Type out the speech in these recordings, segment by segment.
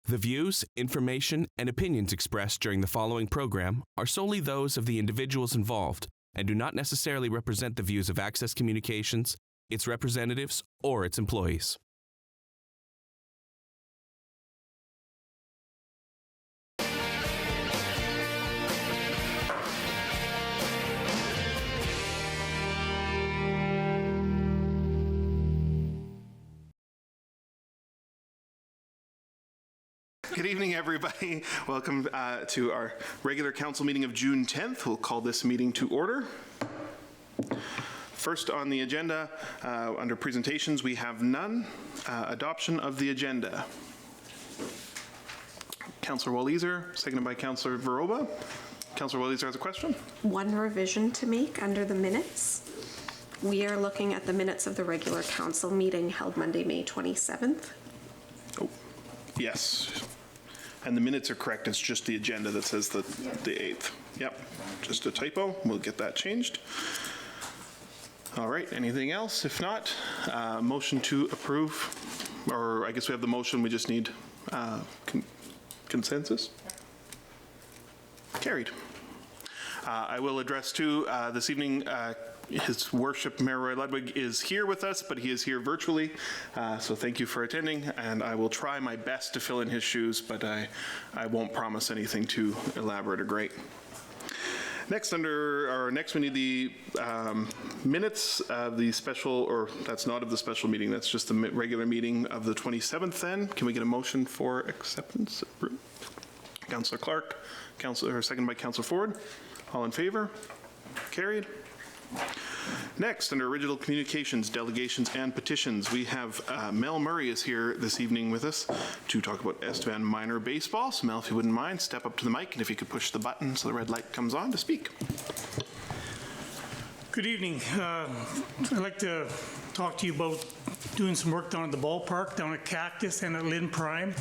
The views, information, and opinions expressed during the following program are solely those of the individuals involved and do not necessarily represent the views of Access Communications, its representatives, or its employees. Good evening, everybody. Welcome to our regular council meeting of June 10th. We'll call this meeting to order. First on the agenda, under presentations, we have none. Adoption of the agenda. Councillor Walliser, seconded by Councillor Veroba. Councillor Walliser has a question. One revision to make under the minutes. We are looking at the minutes of the regular council meeting held Monday, May 27th. Oh, yes. And the minutes are correct. It's just the agenda that says the 8th. Yep, just a typo. We'll get that changed. All right, anything else? If not, motion to approve, or I guess we have the motion, we just need consensus? Carried. I will address too, this evening, His Worship Mayor Roy Ludwig is here with us, but he is here virtually, so thank you for attending, and I will try my best to fill in his shoes, but I won't promise anything too elaborate or great. Next, we need the minutes of the special, or that's not of the special meeting, that's just the regular meeting of the 27th then. Can we get a motion for acceptance? Councillor Clark, second by Councillor Ford. All in favor? Carried. Next, under original communications, delegations, and petitions, we have Mel Murray is here this evening with us to talk about Estevan minor baseball. So Mel, if you wouldn't mind, step up to the mic, and if you could push the button so the red light comes on to speak. Good evening. I'd like to talk to you about doing some work down at the ballpark, down at Cactus and at Lynn Prime.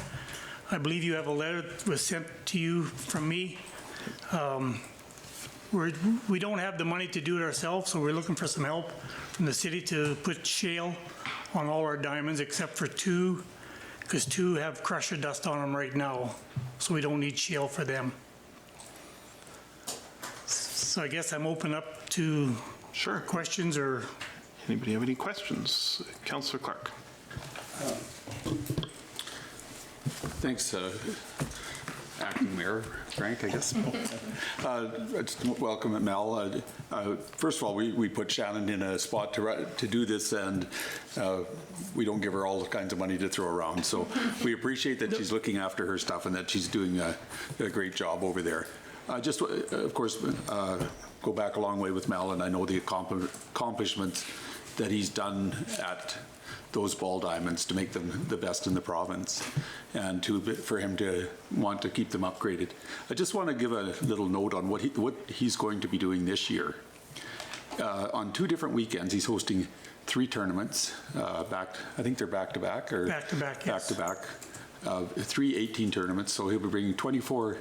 I believe you have a letter that was sent to you from me. We don't have the money to do it ourselves, so we're looking for some help from the city to put shale on all our diamonds except for two, because two have crusher dust on them right now, so we don't need shale for them. So I guess I'm open up to questions or... Anybody have any questions? Councillor Clark. Thanks, Acting Mayor Frank, I guess. Welcome, Mel. First of all, we put Shannon in a spot to do this, and we don't give her all the kinds of money to throw around. So we appreciate that she's looking after her stuff and that she's doing a great job over there. Just, of course, go back a long way with Mel, and I know the accomplishments that he's done at those ball diamonds to make them the best in the province, and for him to want to keep them upgraded. I just want to give a little note on what he's going to be doing this year. On 2 different weekends, he's hosting 3 tournaments. I think they're back-to-back, or back-to-back, yes. Back-to-back. 3 18 tournaments, so he'll be bringing 24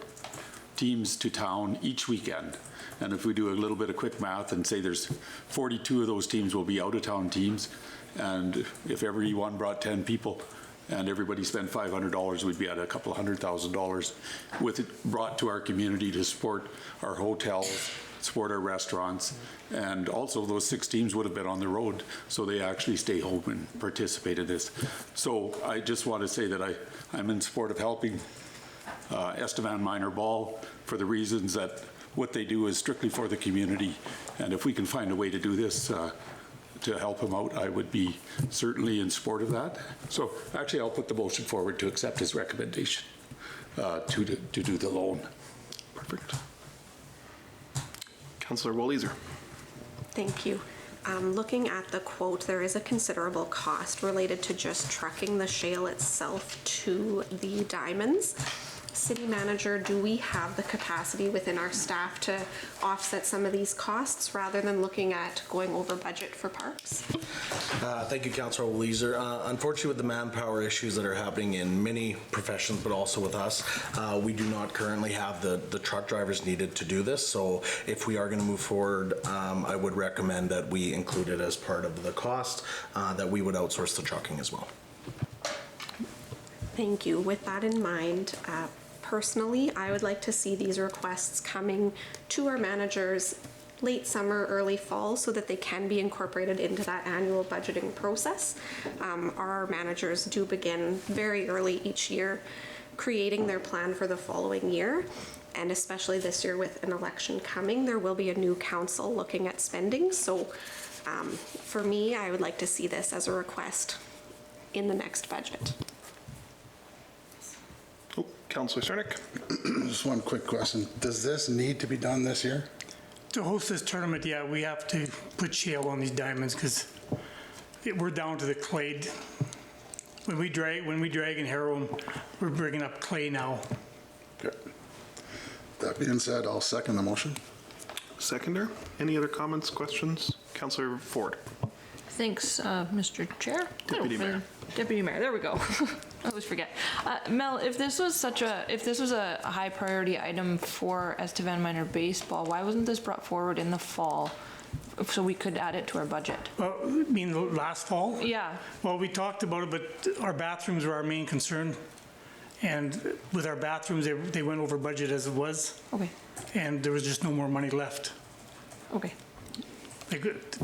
teams to town each weekend. And if we do a little bit of quick math and say there's 42 of those teams will be out-of-town teams, and if everyone brought 10 people and everybody spent $500, we'd be at a couple $100,000 with it brought to our community to support our hotels, support our restaurants, and also those 6 teams would have been on the road, so they actually stay home and participate in this. So I just want to say that I'm in support of helping Estevan Minor Ball for the reasons that what they do is strictly for the community, and if we can find a way to do this to help him out, I would be certainly in support of that. So actually, I'll put the motion forward to accept his recommendation to do the loan. Perfect. Councillor Walliser. Thank you. Looking at the quote, there is a considerable cost related to just trucking the shale itself to the diamonds. City Manager, do we have the capacity within our staff to offset some of these costs rather than looking at going over budget for parks? Thank you, Councillor Walliser. Unfortunately, with the manpower issues that are happening in many professions, but also with us, we do not currently have the truck drivers needed to do this. So if we are going to move forward, I would recommend that we include it as part of the cost, that we would outsource the trucking as well. Thank you. With that in mind, personally, I would like to see these requests coming to our managers late summer, early fall, so that they can be incorporated into that annual budgeting process. Our managers do begin very early each year creating their plan for the following year. And especially this year with an election coming, there will be a new council looking at spending. So for me, I would like to see this as a request in the next budget. Oh, Councillor Cernick. Just one quick question. Does this need to be done this year? To host this tournament, yeah, we have to put shale on these diamonds because we're down to the clay. When we drag and harrow them, we're bringing up clay now. Good. That being said, I'll second the motion. Seconder. Any other comments, questions? Councillor Ford. Thanks, Mr. Chair. Deputy Mayor. Deputy Mayor, there we go. I always forget. Mel, if this was a high priority item for Estevan minor baseball, why wasn't this brought forward in the fall so we could add it to our budget? Well, you mean last fall? Yeah. Well, we talked about it, but our bathrooms were our main concern. And with our bathrooms, they went over budget as it was. Okay. And there was just no more money left. Okay.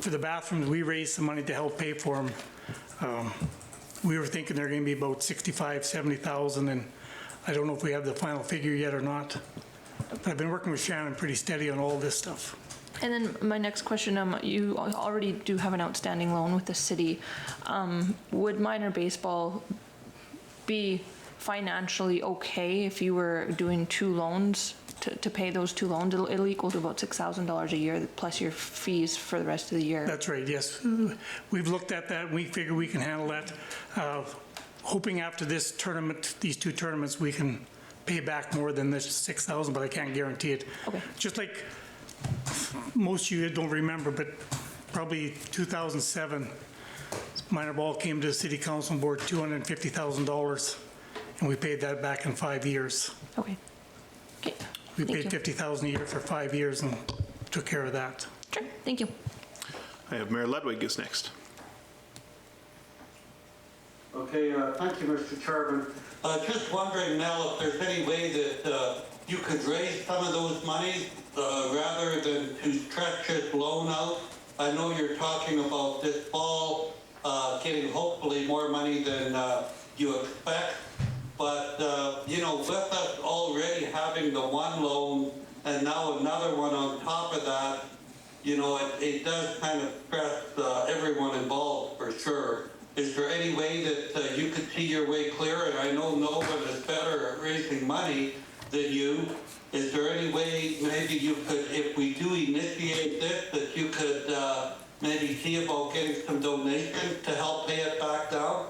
For the bathrooms, we raised some money to help pay for them. We were thinking they're going to be about 65, 70,000, and I don't know if we have the final figure yet or not. But I've been working with Shannon pretty steady on all this stuff. And then my next question, you already do have an outstanding loan with the city. Would minor baseball be financially okay if you were doing two loans to pay those two loans? It'll equal to about $6,000 a year plus your fees for the rest of the year. That's right, yes. We've looked at that and we figure we can handle that. Hoping after this tournament, these two tournaments, we can pay back more than this $6,000, but I can't guarantee it. Okay. Just like most of you don't remember, but probably 2007, minor ball came to the city council board $250,000. And we paid that back in 5 years. Okay. Okay. We paid $50,000 a year for 5 years and took care of that. Sure. Thank you. I have Mayor Ludwig is next. Okay, thank you, Mr. Chairman. Just wondering, Mel, if there's any way that you could raise some of those monies rather than to stretch this loan out. I know you're talking about this fall getting hopefully more money than you expect. But, you know, with us already having the one loan and now another one on top of that, you know, it does kind of stress everyone involved for sure. Is there any way that you could see your way clear? And I know no one is better at raising money than you. Is there any way maybe you could, if we do initiate this, that you could maybe see about getting some donations to help pay it back down?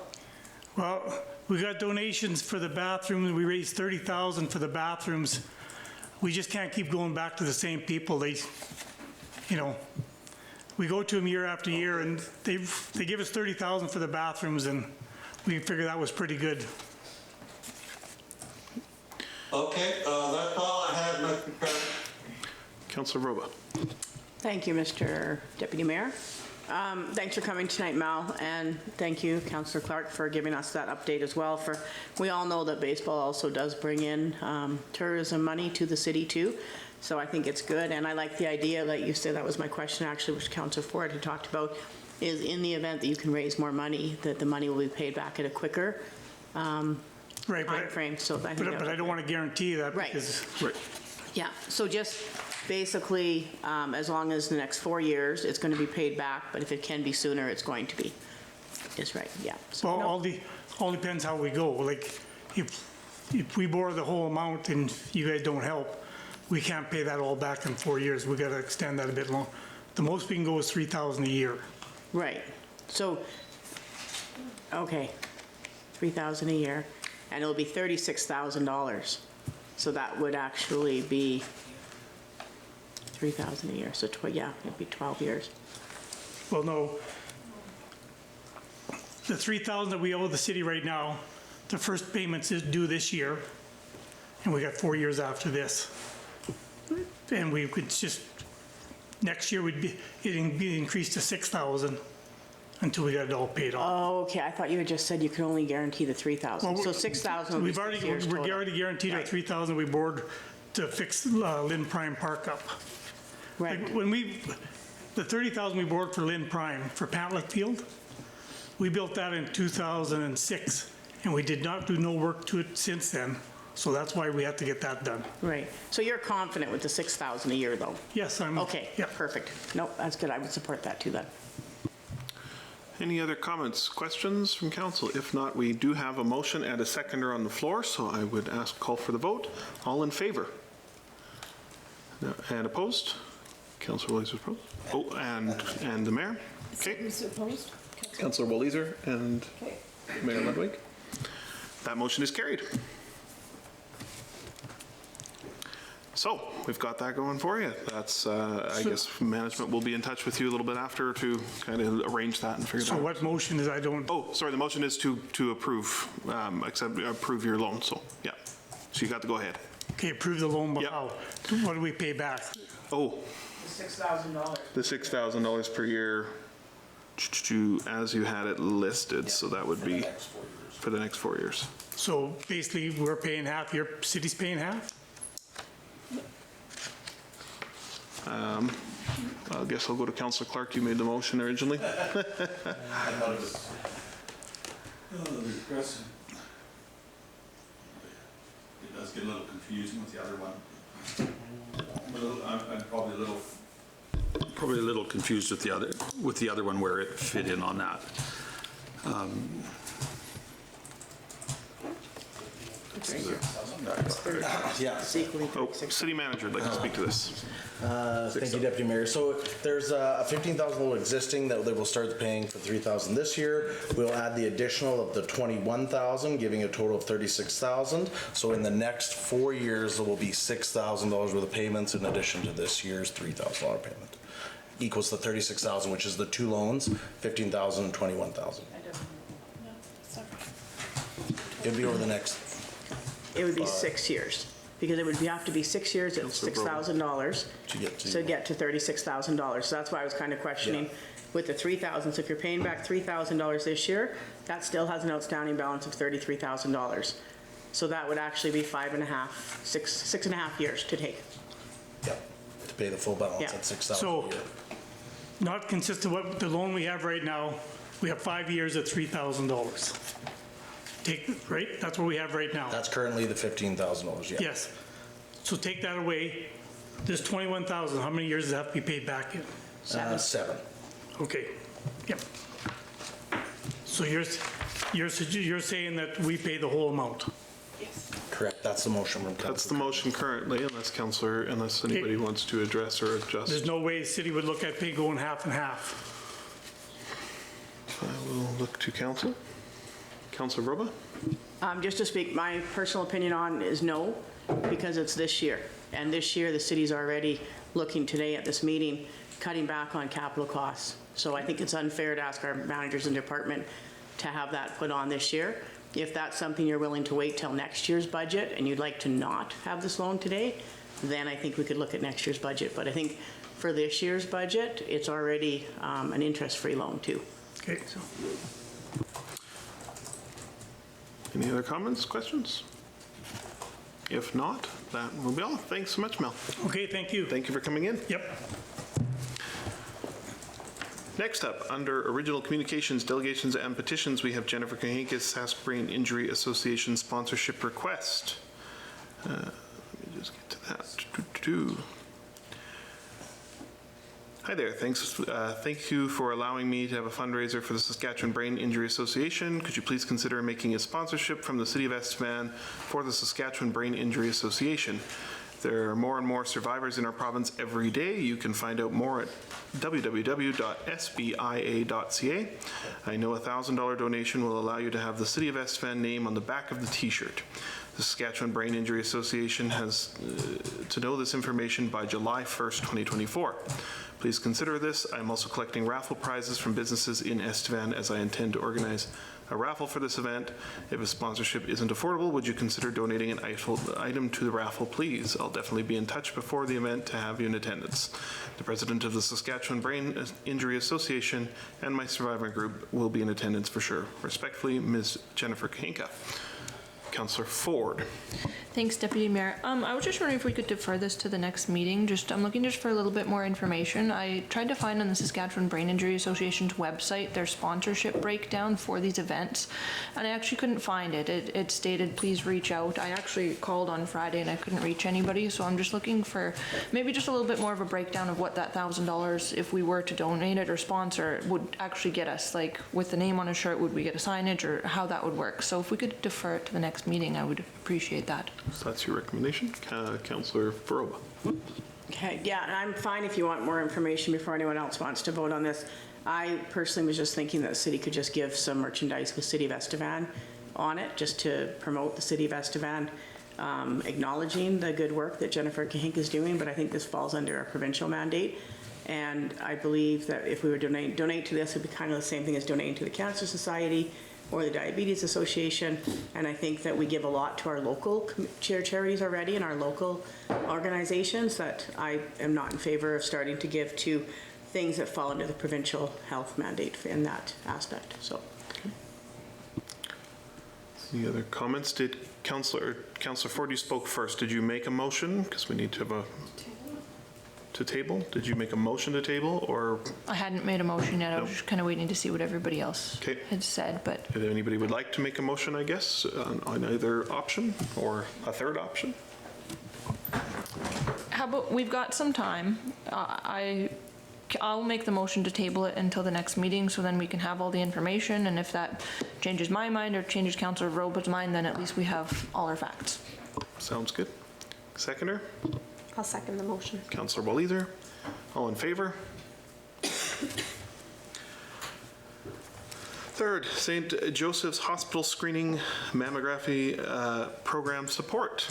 Well, we got donations for the bathrooms. We raised $30,000 for the bathrooms. We just can't keep going back to the same people. They, you know, we go to them year after year, and they give us $30,000 for the bathrooms, and we figured that was pretty good. Okay, that's all I have, Mr. President. Councillor Roba. Thank you, Mr. Deputy Mayor. Thanks for coming tonight, Mal, and thank you, Councillor Clark, for giving us that update as well. We all know that baseball also does bring in tourism money to the city too, so I think it's good. And I like the idea that you said, that was my question actually, which Councillor Ford had talked about, is in the event that you can raise more money, that the money will be paid back at a quicker time frame. So I think but I don't want to guarantee that. Right. Because, right. Yeah, so just basically, as long as the next 4 years, it's going to be paid back, but if it can be sooner, it's going to be. Is right, yeah. So, well, no. all depends how we go. Like, if we borrow the whole amount and you guys don't help, we can't pay that all back in 4 years. We got to extend that a bit long. The most we can go is $3,000 a year. Right. So, okay, $3,000 a year, and it'll be $36,000. So that would actually be $3,000 a year. So yeah, it'd be 12 years. Well, no. The $3,000 that we owe the city right now, the first payment is due this year, and we got 4 years after this. And we could just, next year it'd be increased to $6,000 until we got it all paid off. Oh, okay, I thought you had just said you could only guarantee the 3,000. So 6,000 would be We've 6 already, years we total. already guaranteed our Right. 3,000 we borrowed to fix Lynn Prime Park up. Right. Like, when the 30,000 we borrowed for Lynn Prime, for Pantlick Field, we built that in 2006, and we did not do no work to it since then, so that's why we had to get that done. Right. So you're confident with the 6,000 a year, though? Yes, I'm. Okay, Yeah. perfect. Nope, that's good. I would support that too then. Any other comments, questions from council? If not, we do have a motion and a seconder on the floor, so I would call for the vote. All in favor? No, and opposed? Councillor Walliser opposed? Oh, and the mayor? Okay. Who's opposed? Councillor Walliser and Mayor Ludwig. That motion is carried. So we've got that going for you. That's, I guess management will be in touch with you a little bit after to kind of arrange that and figure So that out. what motion is, I don't, Oh, sorry, the motion is to approve, approve your loan, so, yeah. So you got to go ahead. okay, approve the loan, but Yep. how? What do we pay back? Oh, $6,000. the $6,000 per year as you had it listed, so that would be for the next 4 years. So basically, we're paying half, your city's paying half? I guess I'll go to Councillor Clark. You made the motion originally. I thought it was, it does get a little confusing with the other one. I'm probably a little confused with the other one where it fit in on that. Yeah. Oh, city manager would like to speak to this. Thank you, Deputy Mayor. So there's a $15,000 existing that they will start paying for $3,000 this year. We'll add the additional of the $21,000, giving a total of $36,000. So in the next 4 years, there will be $6,000 worth of payments in addition to this year's $3,000 payment. Equals the $36,000, which is the two loans, $15,000 and $21,000. It'd be over the next. It would be 6 years, because it would have to be 6 years at $6,000 to get to $36,000. So that's why I was kind of questioning with the 3,000. So if you're paying back $3,000 this year, that still has an outstanding balance of $33,000. So that would actually be 6.5 years to take. Yeah, to pay the full balance Yeah. at $6,000 So- a year. Not consistent with the loan we have right now, we have 5 years at $3,000. Right? That's what we have right now. That's currently the $15,000, yeah. Yes. So take that away. This 21,000, how many years does that have to be paid back in? 7. Okay. Yep. So you're saying that we pay the whole amount? Correct, that's the motion from council. That's the motion currently, unless anybody wants to address or adjust. There's no way the city would look at pay going half and half. I will look to council. Councillor Roba? Just to speak, my personal opinion on is no, because it's this year. And this year, the city's already looking today at this meeting, cutting back on capital costs. So I think it's unfair to ask our managers and department to have that put on this year. If that's something you're willing to wait till next year's budget and you'd like to not have this loan today, then I think we could look at next year's budget. But I think for this year's budget, it's already an interest-free loan too. Okay. So. Any other comments, questions? If not, that will be all. Thanks so much, Mel. Okay, thank you. Thank you for coming in. Yep. Next up, under Original Communications, Delegations and Petitions, we have Jennifer Kahinkis, Sask Brain Injury Association sponsorship request. Let me just get to that. Hi there, thanks. Thank you for allowing me to have a fundraiser for the Saskatchewan Brain Injury Association. Could you please consider making a sponsorship from the City of Estevan for the Saskatchewan Brain Injury Association? There are more and more survivors in our province every day. You can find out more at www.sbia.ca. I know a $1,000 donation will allow you to have the City of Estevan name on the back of the t-shirt. The Saskatchewan Brain Injury Association has to know this information by July 1st, 2024. Please consider this. I'm also collecting raffle prizes from businesses in Estevan as I intend to organize a raffle for this event. If a sponsorship isn't affordable, would you consider donating an item to the raffle, please? I'll definitely be in touch before the event to have you in attendance. The president of the Saskatchewan Brain Injury Association and my survivor group will be in attendance for sure. Respectfully, Ms. Jennifer Kahinka. Councillor Ford. Thanks, Deputy Mayor. I was just wondering if we could defer this to the next meeting. I'm looking just for a little bit more information. I tried to find on the Saskatchewan Brain Injury Association's website their sponsorship breakdown for these events, and I actually couldn't find it. It stated, please reach out. I actually called on Friday and I couldn't reach anybody, so I'm just looking for maybe just a little bit more of a breakdown of what that $1,000, if we were to donate it or sponsor, would actually get us. Like, with the name on a shirt, would we get a signage, or how that would work? So if we could defer it to the next meeting, I would appreciate that. So that's your recommendation. Councillor Faroba. Okay, yeah, and I'm fine if you want more information before anyone else wants to vote on this. I personally was just thinking that the city could just give some merchandise with City of Estevan on it, just to promote the City of Estevan, acknowledging the good work that Jennifer Kahinka is doing, but I think this falls under a provincial mandate. And I believe that if we were donate to this, it would be kind of the same thing as donating to the Cancer Society or the Diabetes Association, and I think that we give a lot to our local charities already and our local organizations, that I am not in favor of starting to give to things that fall under the provincial health mandate in that aspect. So. Any other comments? Did Councillor Ford, you spoke first. Did you make a motion? Because we need to have to table? Did you make a motion to table, or? I hadn't made a motion yet. I No. was just kind of waiting to see what everybody else Okay. had said, but. If anybody would like to make a motion, I guess, on either option or a third option? How about, we've got some time. I'll make the motion to table it until the next meeting, so then we can have all the information, and if that changes my mind or changes Councillor Roba's mind, then at least we have all our facts. Sounds good. Seconder? I'll second the motion. Councillor Walliser. All in favor? Third, St. Joseph's Hospital Screening Mammography Program Support.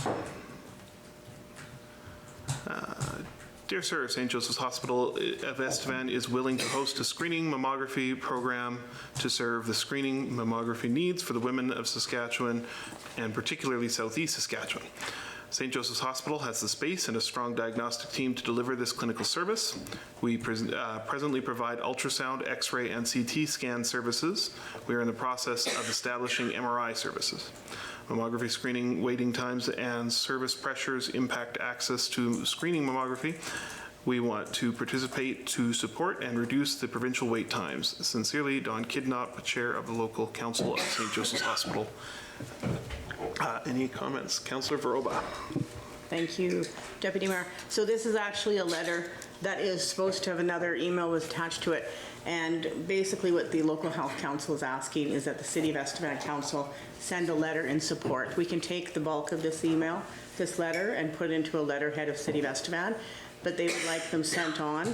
Dear Sir, St. Joseph's Hospital of Estevan is willing to host a screening mammography program to serve the screening mammography needs for the women of Saskatchewan, and particularly Southeast Saskatchewan. St. Joseph's Hospital has the space and a strong diagnostic team to deliver this clinical service. We presently provide ultrasound, X-ray, and CT scan services. We are in the process of establishing MRI services. Mammography screening waiting times and service pressures impact access to screening mammography. We want to participate to support and reduce the provincial wait times. Sincerely, Don Kidnop, Chair of the Local Council of St. Joseph's Hospital. Any comments? Councillor Faroba. Thank you, Deputy Mayor. So this is actually a letter that is supposed to have another email was attached to it. And basically what the Local Health Council is asking is that the City of Estevan Council send a letter in support. We can take the bulk of this email, this letter, and put it into a letterhead of City of Estevan, but they would like them sent on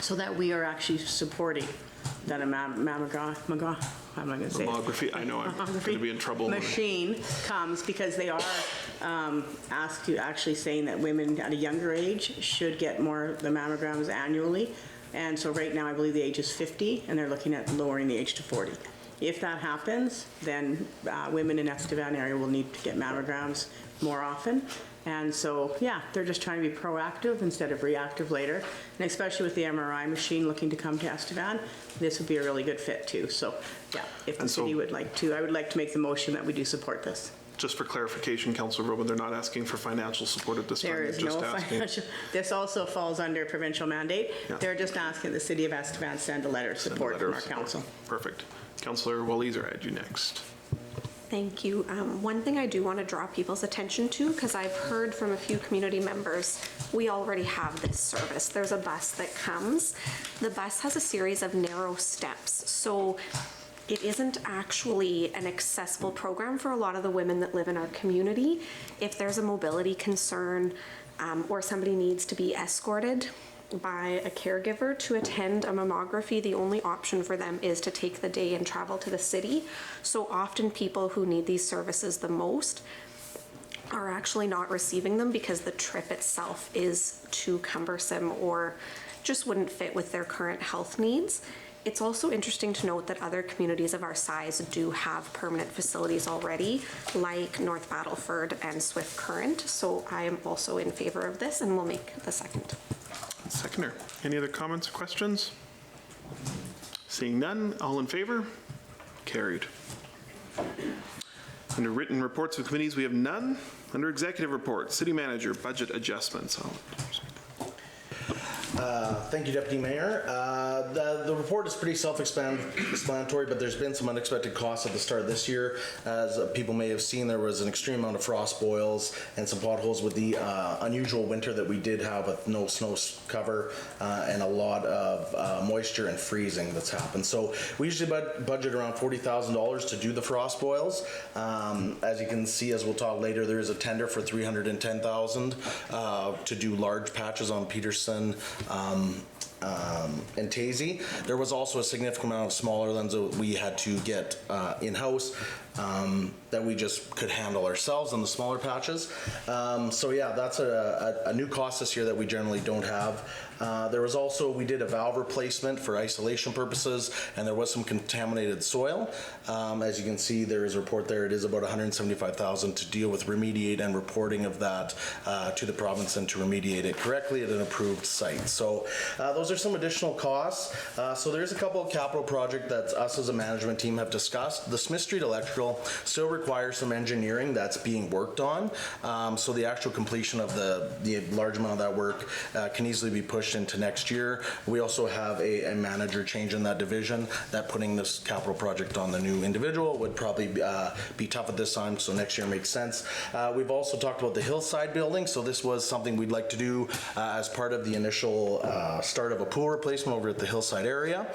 so that we are actually supporting that a mammography, I know I'm going to be in trouble. Machine comes, because they are actually saying that women at a younger age should get more the mammograms annually. And so right now I believe the age is 50, and they're looking at lowering the age to 40. If that happens, then women in Estevan area will need to get mammograms more often. And so, yeah, they're just trying to be proactive instead of reactive later. And especially with the MRI machine looking to come to Estevan, this would be a really good fit too. So, yeah, if the city would like to, I would like to make the motion that we do support this. Just for clarification, Councillor Roman, they're not asking for financial support at this time. There is no financial. This also falls under provincial mandate. Yeah. They're just asking the City of Estevan send a letter of support from our council. Perfect. Councillor Walliser, I had you next. Thank you. One thing I do want to draw people's attention to, because I've heard from a few community members, we already have this service. There's a bus that comes. The bus has a series of narrow steps, so it isn't actually an accessible program for a lot of the women that live in our community. If there's a mobility concern or somebody needs to be escorted by a caregiver to attend a mammography, the only option for them is to take the day and travel to the city. So often people who need these services the most are actually not receiving them because the trip itself is too cumbersome or just wouldn't fit with their current health needs. It's also interesting to note that other communities of our size do have permanent facilities already, like North Battleford and Swift Current. So I am also in favor of this and will make the second. Seconder. Any other comments or questions? Seeing none, all in favor? Carried. Under written reports of committees, we have none. Under executive report, city manager, budget adjustments. Thank you, Deputy Mayor. The report is pretty self-explanatory, but there's been some unexpected costs at the start of this year. As people may have seen, there was an extreme amount of frost boils and some potholes with the unusual winter that we did have with no snow cover and a lot of moisture and freezing that's happened. So we usually budget around $40,000 to do the frost boils. As you can see, as we'll talk later, there is a tender for $310,000 to do large patches on Peterson and Tazy. There was also a significant amount of smaller ones that we had to get in-house that we just could handle ourselves on the smaller patches. So yeah, that's a new cost this year that we generally don't have. There was also, we did a valve replacement for isolation purposes, and there was some contaminated soil. As you can see, there is a report there. It is about $175,000 to deal with remediate and reporting of that to the province and to remediate it correctly at an approved site. So those are some additional costs. So there's a couple of capital projects that us as a management team have discussed. The Smith Street Electrical still requires some engineering that's being worked on. So the actual completion of the large amount of that work can easily be pushed into next year. We also have a manager change in that division, that putting this capital project on the new individual would probably be tough at this time, so next year makes sense. We've also talked about the hillside building, so this was something we'd like to do as part of the initial start of a pool replacement over at the hillside area.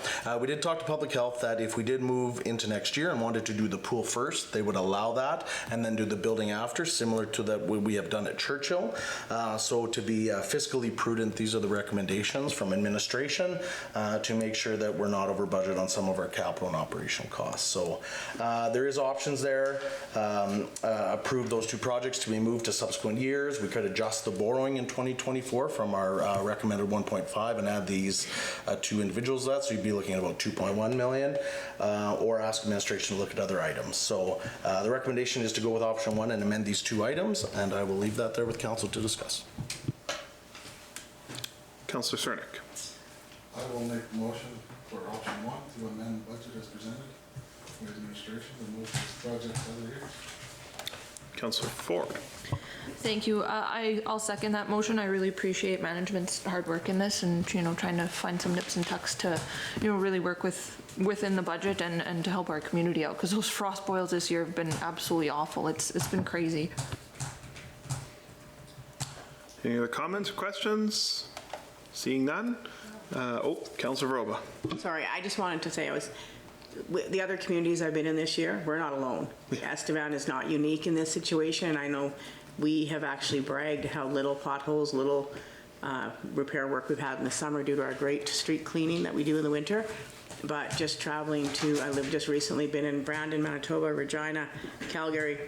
We did talk to public health that if we did move into next year and wanted to do the pool first, they would allow that and then do the building after, similar to that we have done at Churchill. So to be fiscally prudent, these are the recommendations from administration to make sure that we're not over budget on some of our capital and operational costs. So there is options there. Approve those two projects to be moved to subsequent years. We could adjust the borrowing in 2024 from our recommended 1.5 and add these two individuals to that, so you'd be looking at about 2.1 million, or ask administration to look at other items. So the recommendation is to go with option one and amend these two items, and I will leave that there with council to discuss. Councillor Cernick. I will make a motion for option one to amend the budget as presented with administration and move this project to other years. Councillor Ford. Thank you. I'll second that motion. I really appreciate management's hard work in this and, trying to find some nips and tucks to, really work within the budget and to help our community out, because those frost boils this year have been absolutely awful. It's been crazy. Any other comments or questions? Seeing none? Councillor Verba. Sorry, I just wanted to say the other communities I've been in this year, we're not alone. Estevan is not unique in this situation. I know we have actually bragged how little potholes, little repair work we've had in the summer due to our great street cleaning that we do in the winter. But just traveling I've just recently been in Brandon, Manitoba, Regina, Calgary.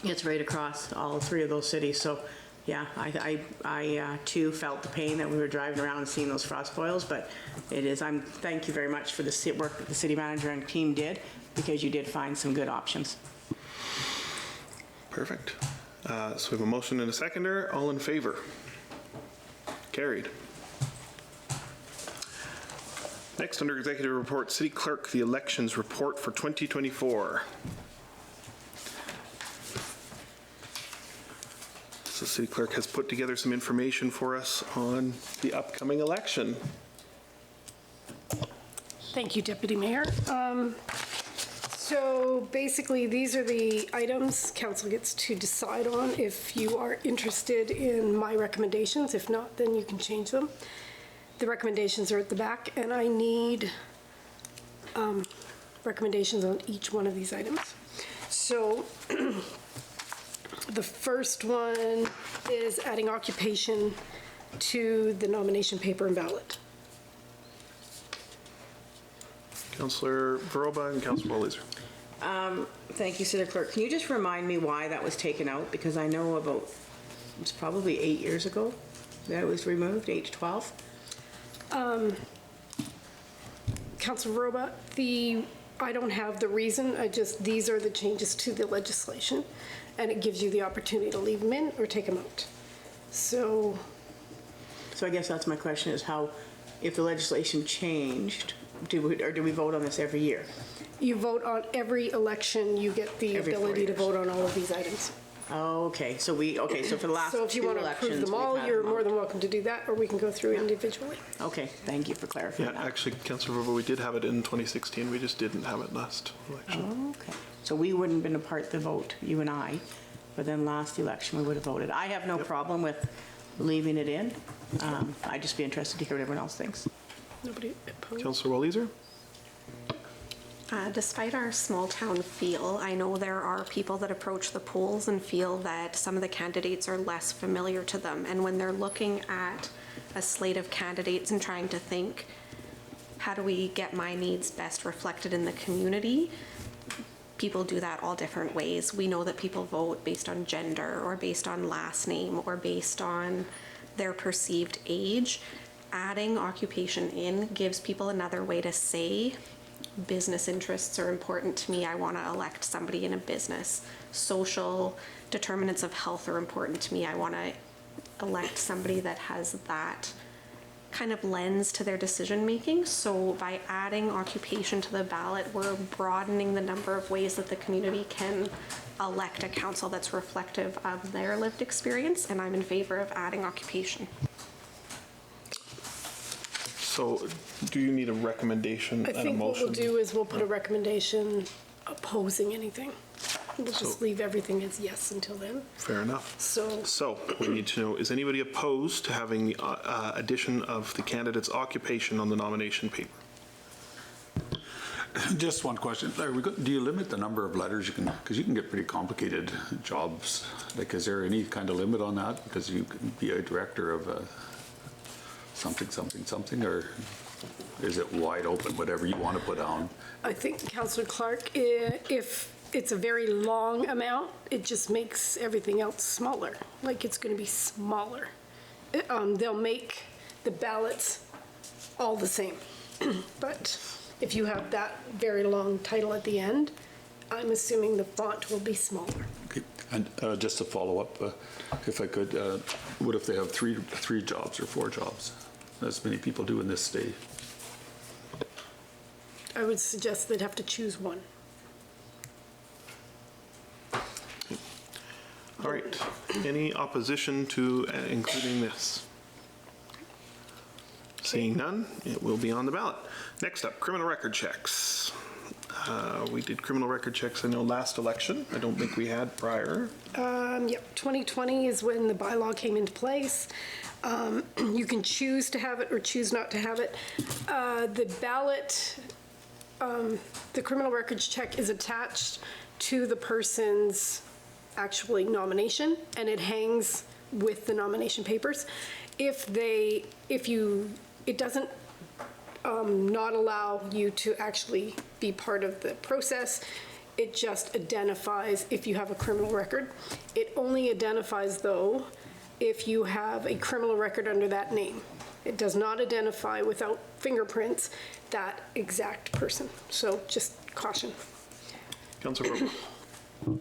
It's right across all three of those cities. So yeah, I too felt the pain that we were driving around and seeing those frost boils, but thank you very much for the work that the city manager and team did, because you did find some good options. Perfect. So we have a motion and a seconder. All in favor? Carried. Next, under executive report, City Clerk, the elections report for 2024. So City Clerk has put together some information for us on the upcoming election. Thank you, Deputy Mayor. So basically, these are the items council gets to decide on if you are interested in my recommendations. If not, then you can change them. The recommendations are at the back, and I need recommendations on each one of these items. So the first one is adding occupation to the nomination paper and ballot. Councillor Verba and Councillor Walliser. Thank you, City Clerk. Can you just remind me why that was taken out? Because I know it's probably 8 years ago that it was removed, 8 to 12. Councilor Roba, I don't have the reason, these are the changes to the legislation, and it gives you the opportunity to leave them in or take them out. So I guess that's my question, is how, if the legislation changed, do we vote on this every year? you vote on every election, you get the Every 4 ability to years. vote on all of these items. Oh, okay, so for the last So if you two want to elections, approve them we've all, had you're them more out. than welcome to do that, or we can go through individually. Okay, thank you for clarifying Yeah, that. actually, Councillor Verba, we did have it in 2016. We just didn't have it last election. Okay, so we wouldn't have been a part of the vote, you and I, but then last election we would have voted. I have no problem with leaving it in. I'd just be interested to hear what everyone else thinks. Nobody opposed? Councillor Walliser? Despite our small town feel, I know there are people that approach the polls and feel that some of the candidates are less familiar to them. And when they're looking at a slate of candidates and trying to think, how do we get my needs best reflected in the community? People do that all different ways. We know that people vote based on gender or based on last name or based on their perceived age. Adding occupation in gives people another way to say, business interests are important to me. I want to elect somebody in a business. Social determinants of health are important to me. I want to elect somebody that has that kind of lens to their decision making. So by adding occupation to the ballot, we're broadening the number of ways that the community can elect a council that's reflective of their lived experience, and I'm in favor of adding occupation. So do you need a recommendation I and a think what motion? we'll do is we'll put a recommendation opposing anything. We'll just leave everything as yes until then. Fair enough. So we need to know, is anybody opposed to having the addition of the candidate's occupation on the nomination paper? Just one question. Do you limit the number of letters you can, because you can get pretty complicated jobs. Like, is there any kind of limit on that? Because you can be a director of something, or is it wide open, whatever you want to put down? I think, Councillor Clark, if it's a very long amount, it just makes everything else smaller. Like, it's going to be smaller. They'll make the ballots all the same. But if you have that very long title at the end, I'm assuming the font will be smaller. Okay. And just to follow up, if I could, what if they have three jobs or 4 jobs, as many people do in this state? I would suggest they'd have to choose one. All right. Any opposition to including this? Seeing none, it will be on the ballot. Next up, criminal record checks. We did criminal record checks, I know, last election. I don't think we had prior. Yep, 2020 is when the bylaw came into place. You can choose to have it or choose not to have it. The ballot, the criminal records check is attached to the person's actually nomination, and it hangs with the nomination papers. It doesn't not allow you to actually be part of the process. It just identifies if you have a criminal record. It only identifies, though, if you have a criminal record under that name. It does not identify without fingerprints that exact person. So just caution. Councillor Verba.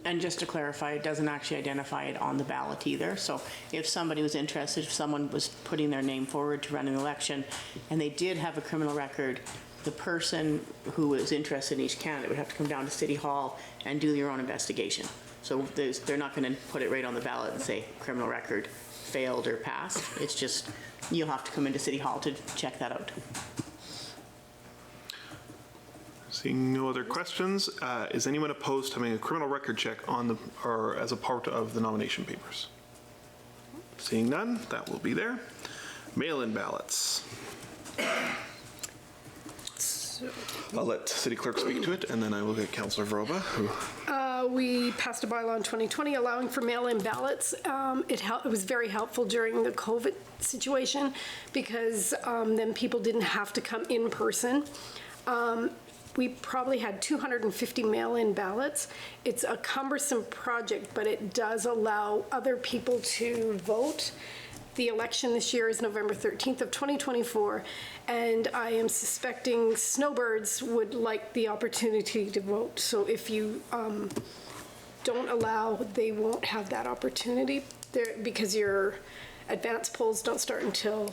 And just to clarify, it doesn't actually identify it on the ballot either. So if somebody was interested, if someone was putting their name forward to run an election and they did have a criminal record, the person who was interested in each candidate would have to come down to City Hall and do their own investigation. So they're not going to put it right on the ballot and say criminal record failed or passed. It's just, you'll have to come into City Hall to check that out. Seeing no other questions, is anyone opposed to having a criminal record check on or as a part of the nomination papers? Seeing none, that will be there. Mail-in ballots. I'll let City Clerk speak to it, and then I will get Councillor Verba. We passed a bylaw in 2020 allowing for mail-in ballots. It was very helpful during the COVID situation because then people didn't have to come in person. We probably had 250 mail-in ballots. It's a cumbersome project, but it does allow other people to vote. The election this year is November 13th of 2024, and I am suspecting snowbirds would like the opportunity to vote. So if you don't allow, they won't have that opportunity there, because your advance polls don't start until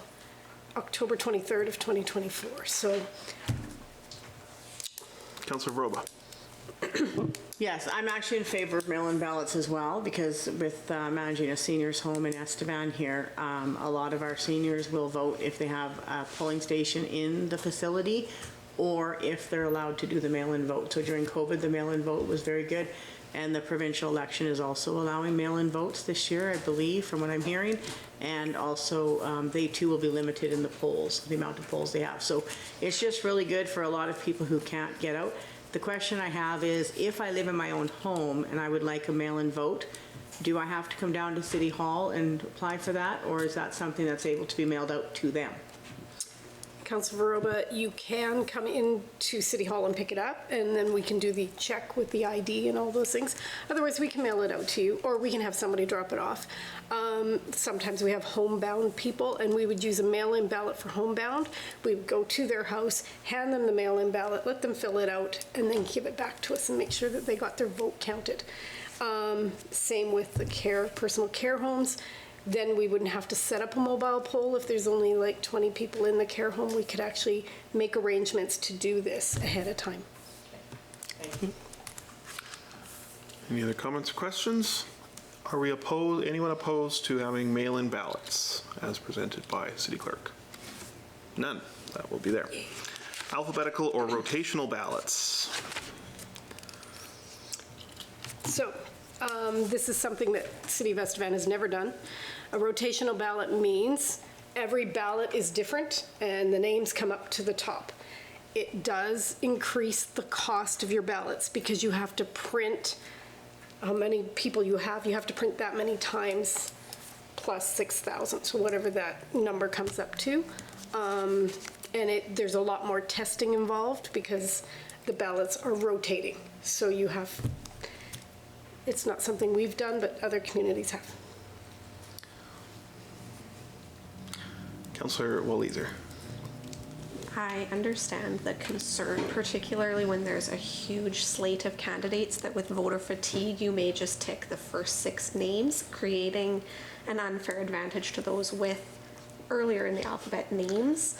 October 23rd of 2024. So, Councillor Vroba. Yes, I'm actually in favor of mail-in ballots as well, because with managing a seniors home in Estevan here, a lot of our seniors will vote if they have a polling station in the facility, or if they're allowed to do the mail-in vote. So during COVID, the mail-in vote was very good, and the provincial election is also allowing mail-in votes this year, I believe, from what I'm hearing, and also they too will be limited in the polls, the amount of polls they have. So it's just really good for a lot of people who can't get out. The question I have is, if I live in my own home and I would like a mail-in vote, do I have to come down to City Hall and apply for that, or is that something that's able to be mailed out to them? Councillor Vroba, you can come into City Hall and pick it up, and then we can do the check with the ID and all those things. Otherwise, we can mail it out to you, or we can have somebody drop it off. Sometimes we have homebound people, and we would use a mail-in ballot for homebound. We would go to their house, hand them the mail-in ballot, let them fill it out, and then give it back to us and make sure that they got their vote counted. Same with the personal care homes. Then we wouldn't have to set up a mobile poll. If there's only like 20 people in the care home, we could actually make arrangements to do this ahead of time. Thank you. Any other comments or questions? Are we anyone opposed to having mail-in ballots as presented by City Clerk? None. That will be there. Alphabetical or rotational ballots? So, this is something that City of Estevan has never done. A rotational ballot means every ballot is different and the names come up to the top. It does increase the cost of your ballots because you have to print how many people you have to print that many times plus 6,000, so whatever that number comes up to. And there's a lot more testing involved because the ballots are rotating. So it's not something we've done, but other communities have. Councillor Walliser. I understand the concern, particularly when there's a huge slate of candidates, that with voter fatigue, you may just tick the first 6 names, creating an unfair advantage to those with earlier in the alphabet names.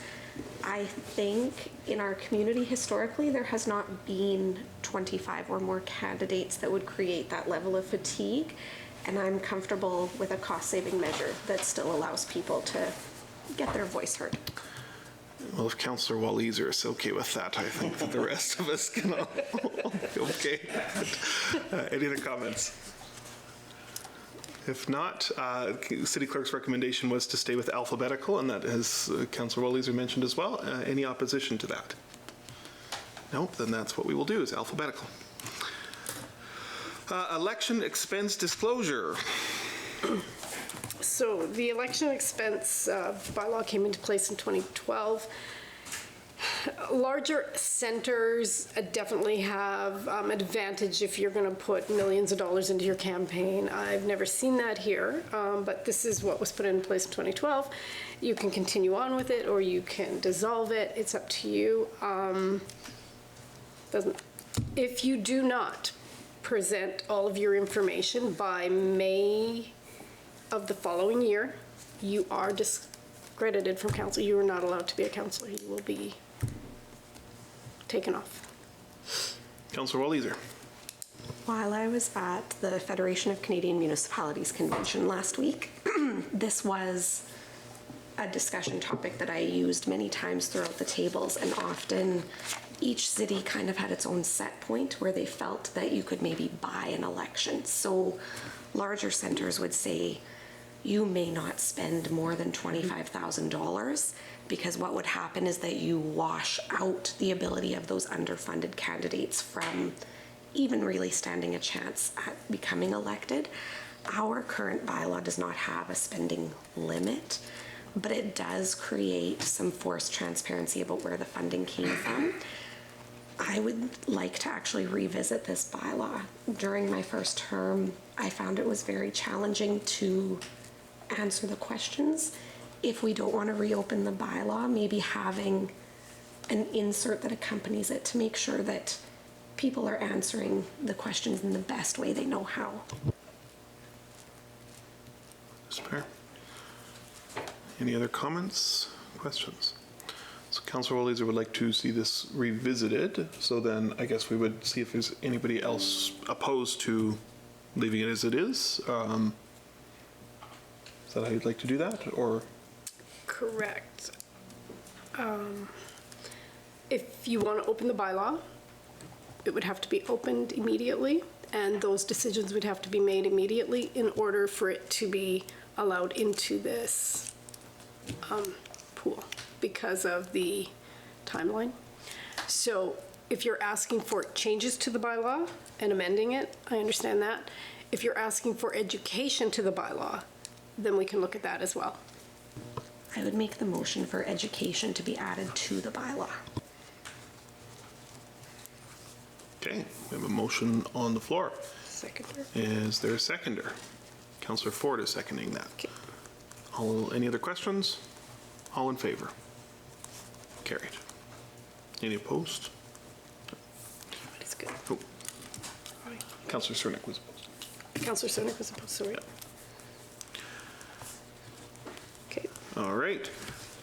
I think in our community historically, there has not been 25 or more candidates that would create that level of fatigue. And I'm comfortable with a cost-saving measure that still allows people to get their voice heard. Well, if Councillor Walliser is okay with that, I think that the rest of us can all be okay. Any other comments? If not, City Clerk's recommendation was to stay with alphabetical, and that has Councillor Walliser mentioned as well. Any opposition to that? No, then that's what we will do, is alphabetical. Election expense disclosure. So the election expense bylaw came into place in 2012. Larger centers definitely have advantage if you're going to put millions of dollars into your campaign. I've never seen that here, but this is what was put in place in 2012. You can continue on with it or you can dissolve it. It's up to you. If you do not present all of your information by May of the following year, you are discredited from council. You are not allowed to be a councillor. You will be taken off. Councillor Walliser. While I was at the Federation of Canadian Municipalities convention last week, this was a discussion topic that I used many times throughout the tables, and often each city kind of had its own set point where they felt that you could maybe buy an election. So larger centers would say, you may not spend more than $25,000 because what would happen is that you wash out the ability of those underfunded candidates from even really standing a chance at becoming elected. Our current bylaw does not have a spending limit, but it does create some forced transparency about where the funding came from. I would like to actually revisit this bylaw. During my first term, I found it was very challenging to answer the questions. If we don't want to reopen the bylaw, maybe having an insert that accompanies it to make sure that people are answering the questions in the best way they know how. Mr. Mayor. Any other comments, questions? So Councillor Oleaser would like to see this revisited, so then I guess we would see if there's anybody else opposed to leaving it as it is. Is that how you'd like to do that, or? Correct. If you want to open the bylaw, it would have to be opened immediately, and those decisions would have to be made immediately in order for it to be allowed into this pool because of the timeline. So if you're asking for changes to the bylaw and amending it, I understand that. If you're asking for education to the bylaw, then we can look at that as well. I would make the motion for education to be added to the bylaw. Okay, we have a motion on the floor. Seconder. Is there a seconder? Councillor Ford is seconding that. Okay. Any other questions? All in favor? Carried. Any opposed? That's good. Oh. Councillor Cernick was opposed. Councillor Cernick was opposed, sorry. Okay. All right.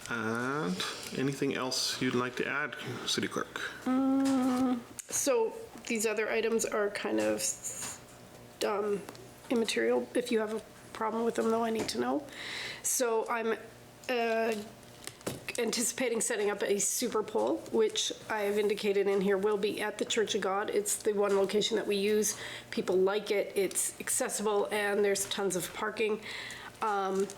And anything else you'd like to add, City Clerk? So these other items are kind of immaterial. If you have a problem with them, though, I need to know. So I'm anticipating setting up a super pole, which I have indicated in here will be at the Church of God. It's the one location that we use. People like it. It's accessible, and there's tons of parking.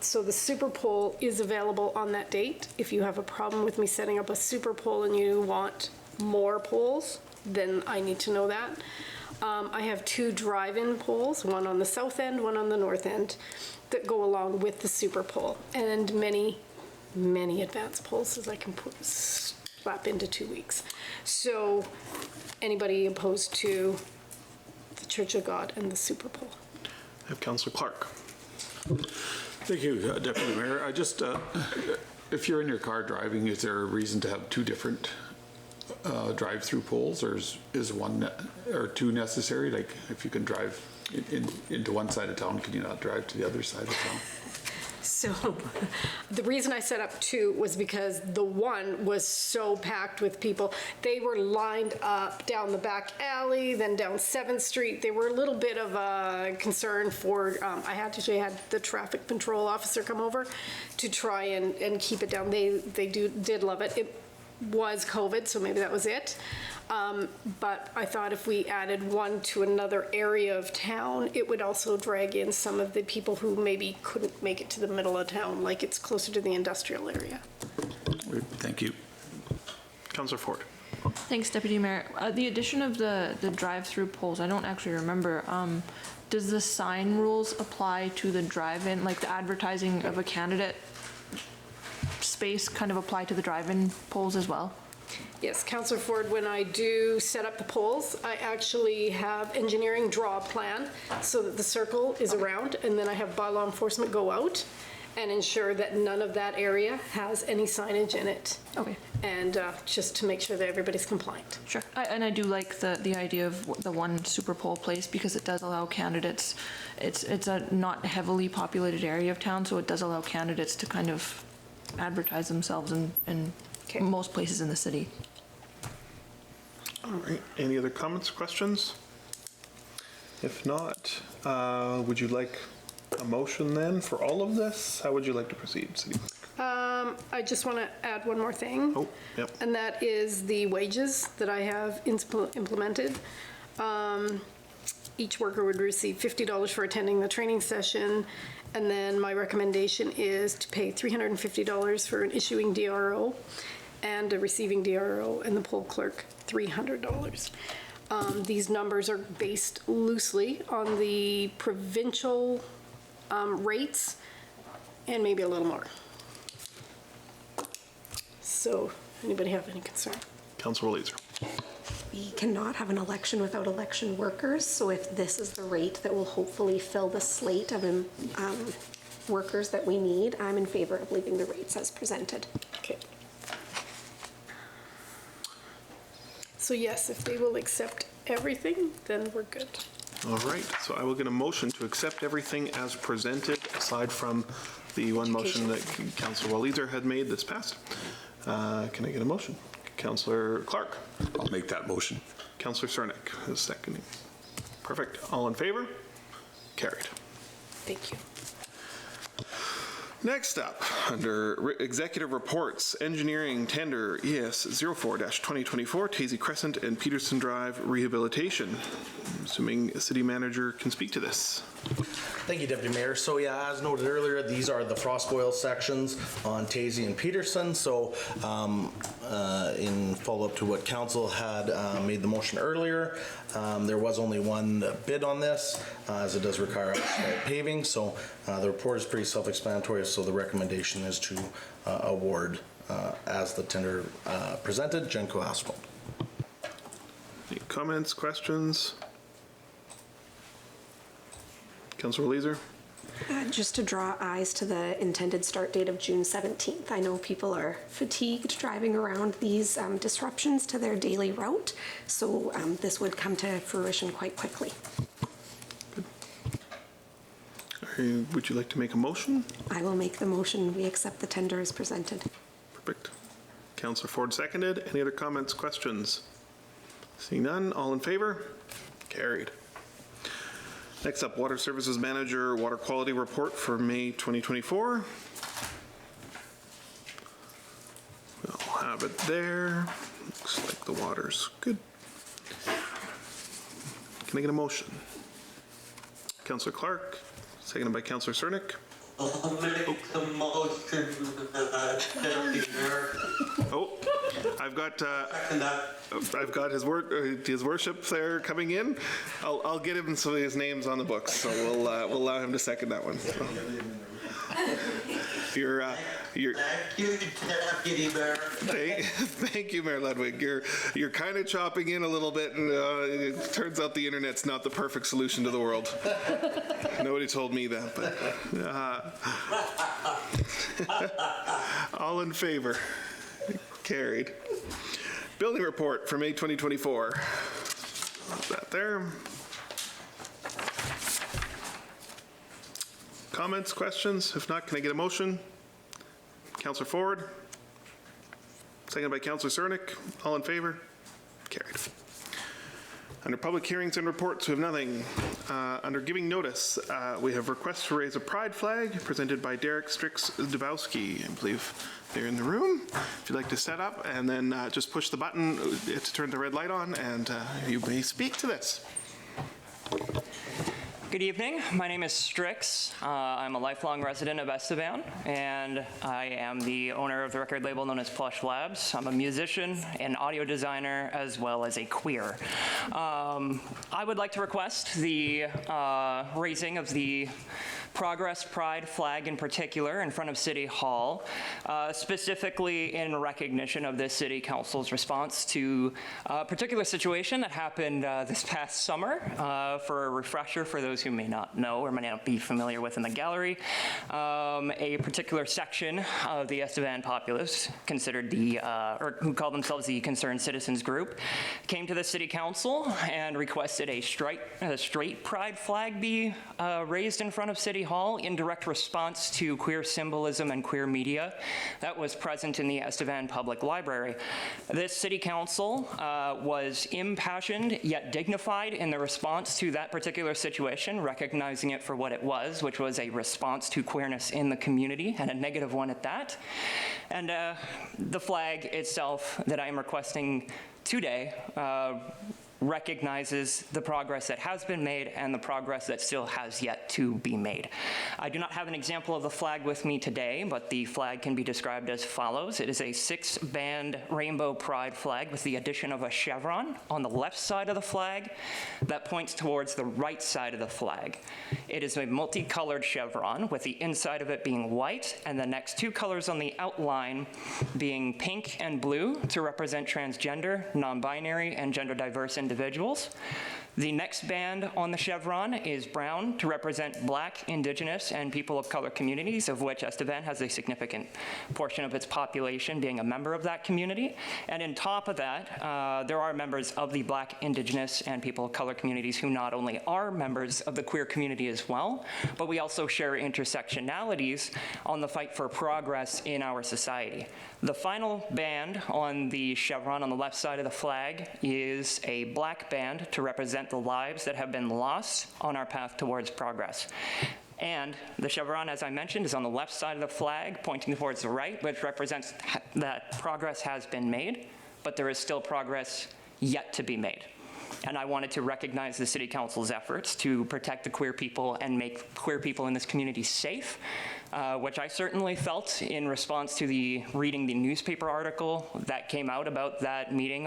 So the super pole is available on that date. If you have a problem with me setting up a super pole and you want more poles, then I need to know that. I have 2 drive-in poles, one on the south end, one on the north end, that go along with the super pole, and many advanced poles as I can slap into 2 weeks. So anybody opposed to the Church of God and the super pole? I have Councillor Clark. Thank you, Deputy Mayor. I just, if you're in your car driving, is there a reason to have 2 different drive-through poles, or is 1 or 2 necessary? Like, if you can drive into one side of town, can you not drive to the other side of town? So the reason I set up 2 was because the one was so packed with people. They were lined up down the back alley, then down 7th Street. They were a little bit of a concern for, I had the traffic control officer come over to try and keep it down. They did love it. It was COVID, so maybe that was it. But I thought if we added 1 to another area of town, it would also drag in some of the people who maybe couldn't make it to the middle of town, like it's closer to the industrial area. Thank you. Councillor Ford. Thanks, Deputy Mayor. The addition of the drive-through poles, I don't actually remember. Does the sign rules apply to the drive-in, like the advertising of a candidate space kind of apply to the drive-in poles as well? Yes, Councillor Ford, when I do set up the poles, I actually have engineering draw a plan so that the circle is around, and then I have bylaw enforcement go out and ensure that none of that area has any signage in it. Okay. And just to make sure that everybody's compliant. Sure. And I do like the idea of the 1 super pole place, because it does allow candidates, it's a not heavily populated area of town, so it does allow candidates to kind of advertise themselves in Okay. most places in the city. All right. Any other comments, questions? If not, would you like a motion then for all of this? How would you like to proceed, City Clerk? I just want to add one more thing. Oh, yep. And that is the wages that I have implemented. Each worker would receive $50 for attending the training session, and then my recommendation is to pay $350 for an issuing DRO and a receiving DRO, and the poll clerk $300. These numbers are based loosely on the provincial rates and maybe a little more. So, anybody have any concern? Councillor Oleaser. We cannot have an election without election workers, so if this is the rate that will hopefully fill the slate of workers that we need, I'm in favor of leaving the rates as presented. Okay. So yes, if they will accept everything, then we're good. All right, so I will get a motion to accept everything as presented, aside from the one motion that Councillor Walliser had made this past. Can I get a motion? Councillor Clark. I'll make that motion. Councillor Cernick is seconding. Perfect. All in favor? Carried. Thank you. Next up, under executive reports, engineering tender ES 04-2024, Tazy Crescent and Peterson Drive rehabilitation. I'm assuming city manager can speak to this. Thank you, Deputy Mayor. So yeah, as noted earlier, these are the frost boil sections on Tazy and Peterson. So in follow-up to what council had made the motion earlier, there was only one bid on this, as it does require asphalt paving. So the report is pretty self-explanatory. So the recommendation is to award as the tender presented, Genco Asphalt. Any comments, questions? Councillor Walliser? Just to draw eyes to the intended start date of June 17th. I know people are fatigued driving around these disruptions to their daily route, so this would come to fruition quite quickly. Good. Would you like to make a motion? I will make the motion. We accept the tender as presented. Perfect. Councillor Ford seconded. Any other comments, questions? Seeing none, all in favor? Carried. Next up, Water Services Manager Water Quality Report for May 2024. We'll have it there. Looks like the water's good. Can I get a motion? Councillor Clark, seconded by Councillor Cernick. I'll make the motion, Deputy Mayor. Oh, I've got Second that. I've got his worship there coming in. I'll get him some of his names on the books, so we'll allow him to second that one. So. You're Thank you, Deputy Mayor. thank you, Mayor Ludwig. You're kind of chopping in a little bit, and it turns out the internet's not the perfect solution to the world. Nobody told me that, but all in favor? Carried. Building report for May 2024. That there. Comments, questions? If not, can I get a motion? Councillor Ford, seconded by Councillor Cernick. All in favor? Carried. Under public hearings and reports, we have nothing. Under giving notice, we have requests to raise a pride flag presented by Derek Strix-Dubowski. I believe they're in the room. If you'd like to set up and then just push the button to turn the red light on, and you may speak to this. Good evening. My name is Strix. I'm a lifelong resident of Estevan, and I am the owner of the record label known as Plush Labs. I'm a musician, an audio designer, as well as a queer. I would like to request the raising of the Progress Pride flag in particular in front of City Hall, specifically in recognition of this City Council's response to a particular situation that happened this past summer. For a refresher for those who may not know or may not be familiar with in the gallery, a particular section of the Estevan populace, considered the, or who call themselves the Concerned Citizens Group, came to the City Council and requested a straight pride flag be raised in front of City Hall in direct response to queer symbolism and queer media that was present in the Estevan Public Library. This City Council was impassioned yet dignified in the response to that particular situation, recognizing it for what it was, which was a response to queerness in the community, and a negative one at that. And the flag itself that I am requesting today recognizes the progress that has been made and the progress that still has yet to be made. I do not have an example of the flag with me today, but the flag can be described as follows. It is a 6-band rainbow pride flag with the addition of a chevron on the left side of the flag that points towards the right side of the flag. It is a multicolored chevron with the inside of it being white and the next two colors on the outline being pink and blue to represent transgender, non-binary, and gender diverse individuals. The next band on the chevron is brown to represent Black, Indigenous, and people of color communities, of which Estevan has a significant portion of its population being a member of that community. And on top of that, there are members of the Black, Indigenous, and people of color communities who not only are members of the queer community as well, but we also share intersectionalities on the fight for progress in our society. The final band on the chevron on the left side of the flag is a Black band to represent the lives that have been lost on our path towards progress. And the chevron, as I mentioned, is on the left side of the flag, pointing towards the right, which represents that progress has been made, but there is still progress yet to be made. And I wanted to recognize the City Council's efforts to protect the queer people and make queer people in this community safe, which I certainly felt in response to reading the newspaper article that came out about that meeting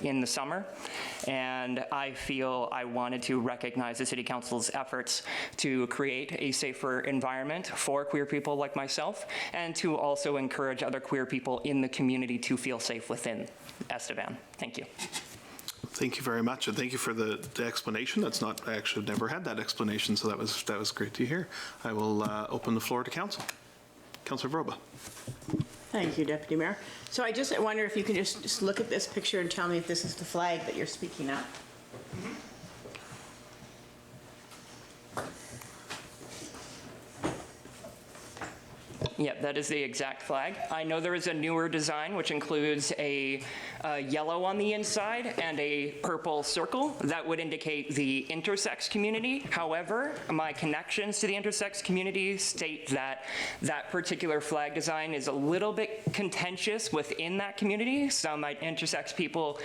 in the summer. And I feel I wanted to recognize the City Council's efforts to create a safer environment for queer people like myself, and to also encourage other queer people in the community to feel safe within Estevan. Thank you. Thank you very much, and thank you for the explanation. That's not, I actually never had that explanation, so that was great to hear. I will open the floor to council. Councillor Vroba. Thank you, Deputy Mayor. So I just wonder if you can just look at this picture and tell me if this is the flag that you're speaking of. Yep, that is the exact flag. I know there is a newer design which includes a yellow on the inside and a purple circle that would indicate the intersex community. However, my connections to the intersex community state that that particular flag design is a little bit contentious within that community. Some intersex people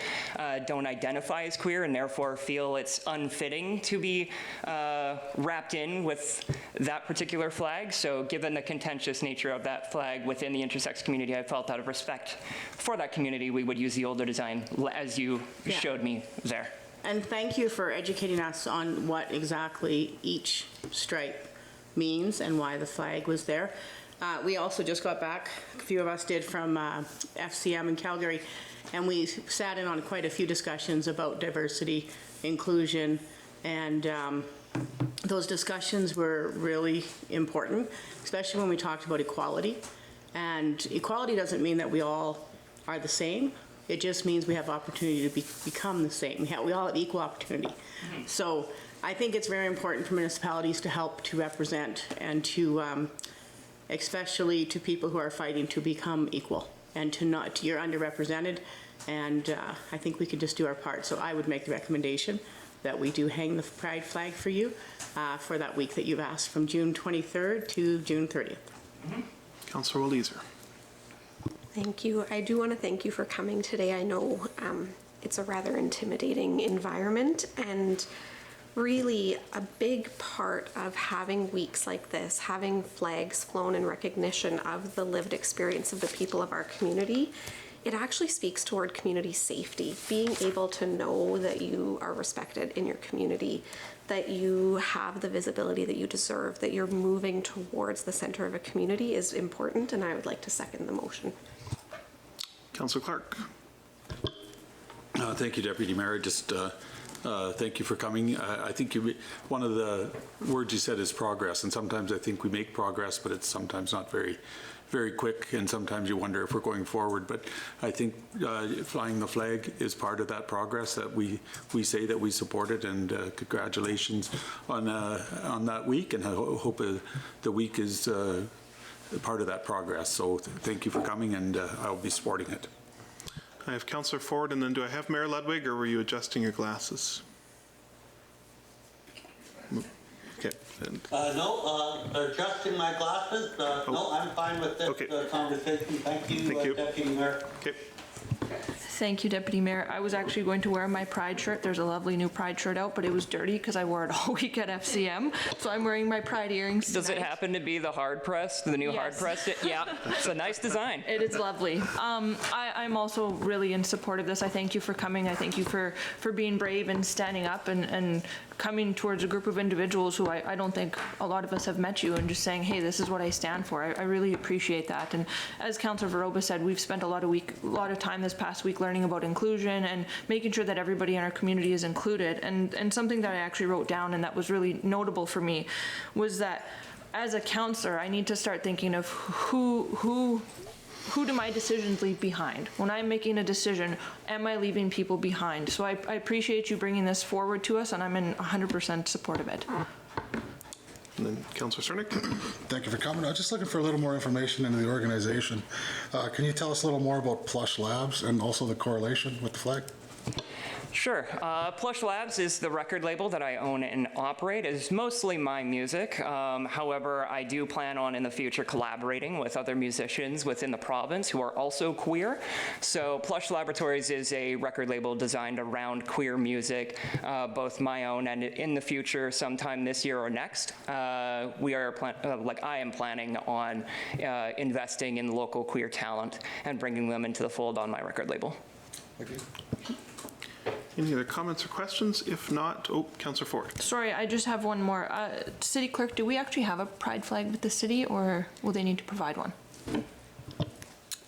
don't identify as queer and therefore feel it's unfitting to be wrapped in with that particular flag. So given the contentious nature of that flag within the intersex community, I felt out of respect for that community, we would use the older design as you showed me there. And thank you for educating us on what exactly each stripe means and why the flag was there. We also just got back, a few of us did, from FCM in Calgary, and we sat in on quite a few discussions about diversity, inclusion, and those discussions were really important, especially when we talked about equality. And equality doesn't mean that we all are the same. It just means we have opportunity to become the same. We all have equal opportunity. Mm-hmm. So I think it's very important for municipalities to help to represent and to, especially to people who are fighting to become equal and you're underrepresented. And I think we could just do our part. So I would make the recommendation that we do hang the pride flag for you for that week that you've asked, from June 23rd to June 30th. Mm-hmm. Councillor Walliser. Thank you. I do want to thank you for coming today. I know it's a rather intimidating environment, and really a big part of having weeks like this, having flags flown in recognition of the lived experience of the people of our community, it actually speaks toward community safety. Being able to know that you are respected in your community, that you have the visibility that you deserve, that you're moving towards the center of a community is important, and I would like to second the motion. Councillor Clark. Thank you, Deputy Mayor. Just thank you for coming. I think one of the words you said is progress, and sometimes I think we make progress, but it's sometimes not very quick, and sometimes you wonder if we're going forward. But I think flying the flag is part of that progress that we say that we support it, and congratulations on that week, and I hope the week is part of that progress. So thank you for coming, and I'll be supporting it. I have Councillor Ford, and then do I have Mayor Ludwig, or were you adjusting your glasses? Okay. No, adjusting my glasses. No, I'm fine with this conversation. Thank you, Deputy Mayor. Okay. Thank you, Deputy Mayor. I was actually going to wear my Pride shirt. There's a lovely new Pride shirt out, but it was dirty because I wore it all week at FCM. So I'm wearing my Pride earrings tonight. Does it happen to be the hard press, the new hard press? Yeah, it's a nice design. It is lovely. I'm also really in support of this. I thank you for coming. I thank you for being brave and standing up and coming towards a group of individuals who I don't think a lot of us have met you and just saying, hey, this is what I stand for. I really appreciate that. And as Councillor Veroba said, we've spent a lot of time this past week learning about inclusion and making sure that everybody in our community is included. And something that I actually wrote down and that was really notable for me was that as a councillor, I need to start thinking of who do my decisions leave behind? When I'm making a decision, am I leaving people behind? So I appreciate you bringing this forward to us, and I'm in 100% support of it. And then Councillor Cernick. Thank you for coming. I was just looking for a little more information into the organization. Can you tell us a little more about Plush Labs and also the correlation with the flag? Sure. Plush Labs is the record label that I own and operate. It's mostly my music. However, I do plan on in the future collaborating with other musicians within the province who are also queer. So Plush Laboratories is a record label designed around queer music, both my own and in the future, sometime this year or next. I am planning on investing in local queer talent and bringing them into the fold on my record label. Thank you. Any other comments or questions? If not, Councillor Ford. Sorry, I just have one more. City Clerk, do we actually have a pride flag with the city, or will they need to provide one?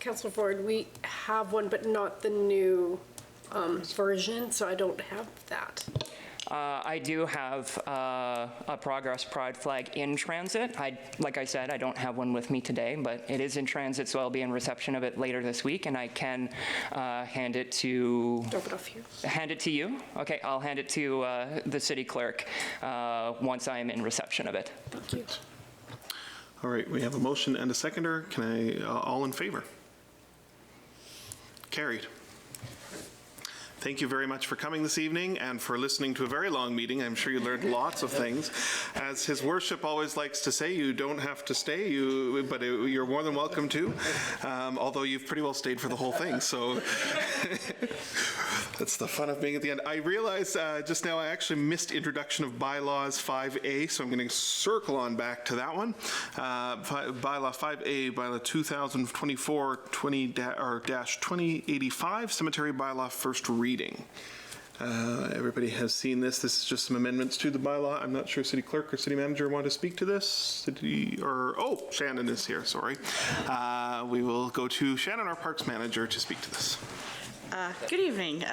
Councillor Ford, we have one, but not the new version, so I don't have that. I do have a Progress Pride flag in transit. Like I said, I don't have one with me today, but it is in transit, so I'll be in reception of it later this week, and I can hand it to... Drop it off here. Hand it to you? Okay, I'll hand it to the city clerk once I am in reception of it. Thank you. All right, we have a motion and a seconder. Can I, all in favor? Carried. Thank you very much for coming this evening and for listening to a very long meeting. I'm sure you learned lots of things. As His Worship always likes to say, you don't have to stay, but you're more than welcome to, although you've pretty well stayed for the whole thing. So that's the fun of being at the end. I realized just now I actually missed introduction of bylaws 5A, so I'm going to circle on back to that one. Bylaw 5A, bylaw 2024-2085, cemetery bylaw first reading. Everybody has seen this. This is just some amendments to the bylaw. I'm not sure City Clerk or City Manager want to speak to this. Shannon is here, sorry. We will go to Shannon, our Parks Manager, to speak to this. Good evening.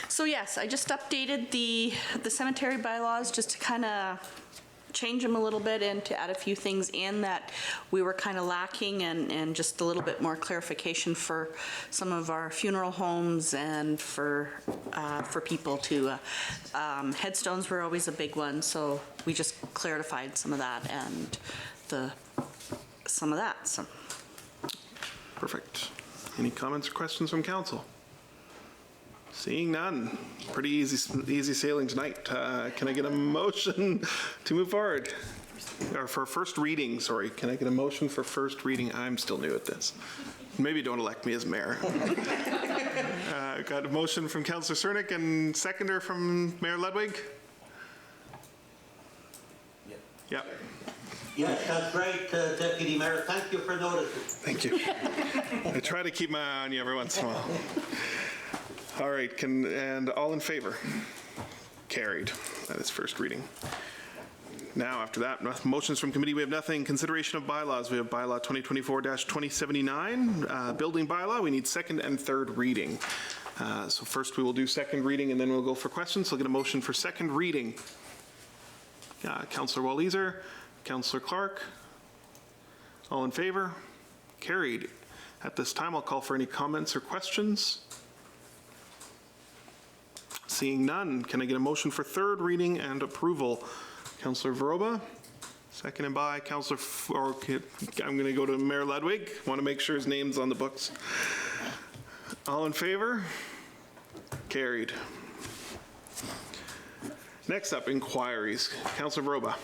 So yes, I just updated the cemetery bylaws just to kind of change them a little bit and to add a few things in that we were kind of lacking, and just a little bit more clarification for some of our funeral homes and for people to headstones were always a big one, so we just clarified some of that and some of that. So Perfect. Any comments or questions from council? Seeing none. Pretty easy sailing tonight. Can I get a motion to move forward? Or for first reading, sorry. Can I get a motion for first reading? I'm still new at this. Maybe don't elect me as mayor. Got a motion from Councillor Cernick and seconder from Mayor Ludwig? Yep. Yes, that's right, Deputy Mayor. Thank you for noticing. Thank you. I try to keep my eye on you every once in a while. All right, and all in favor? Carried. That is first reading. Now, after that, motions from committee, we have nothing. Consideration of bylaws. We have bylaw 2024-2079, building bylaw. We need second and third reading. So first we will do second reading and then we'll go for questions. So I'll get a motion for second reading. Councillor Walliser, Councillor Clark. All in favor? Carried. At this time, I'll call for any comments or questions. Seeing none, can I get a motion for third reading and approval? Councillor Veroba, seconded by Councillor, I'm going to go to Mayor Ludwig. Want to make sure his name's on the books. All in favor? Carried. Next up, inquiries. Councillor Veroba.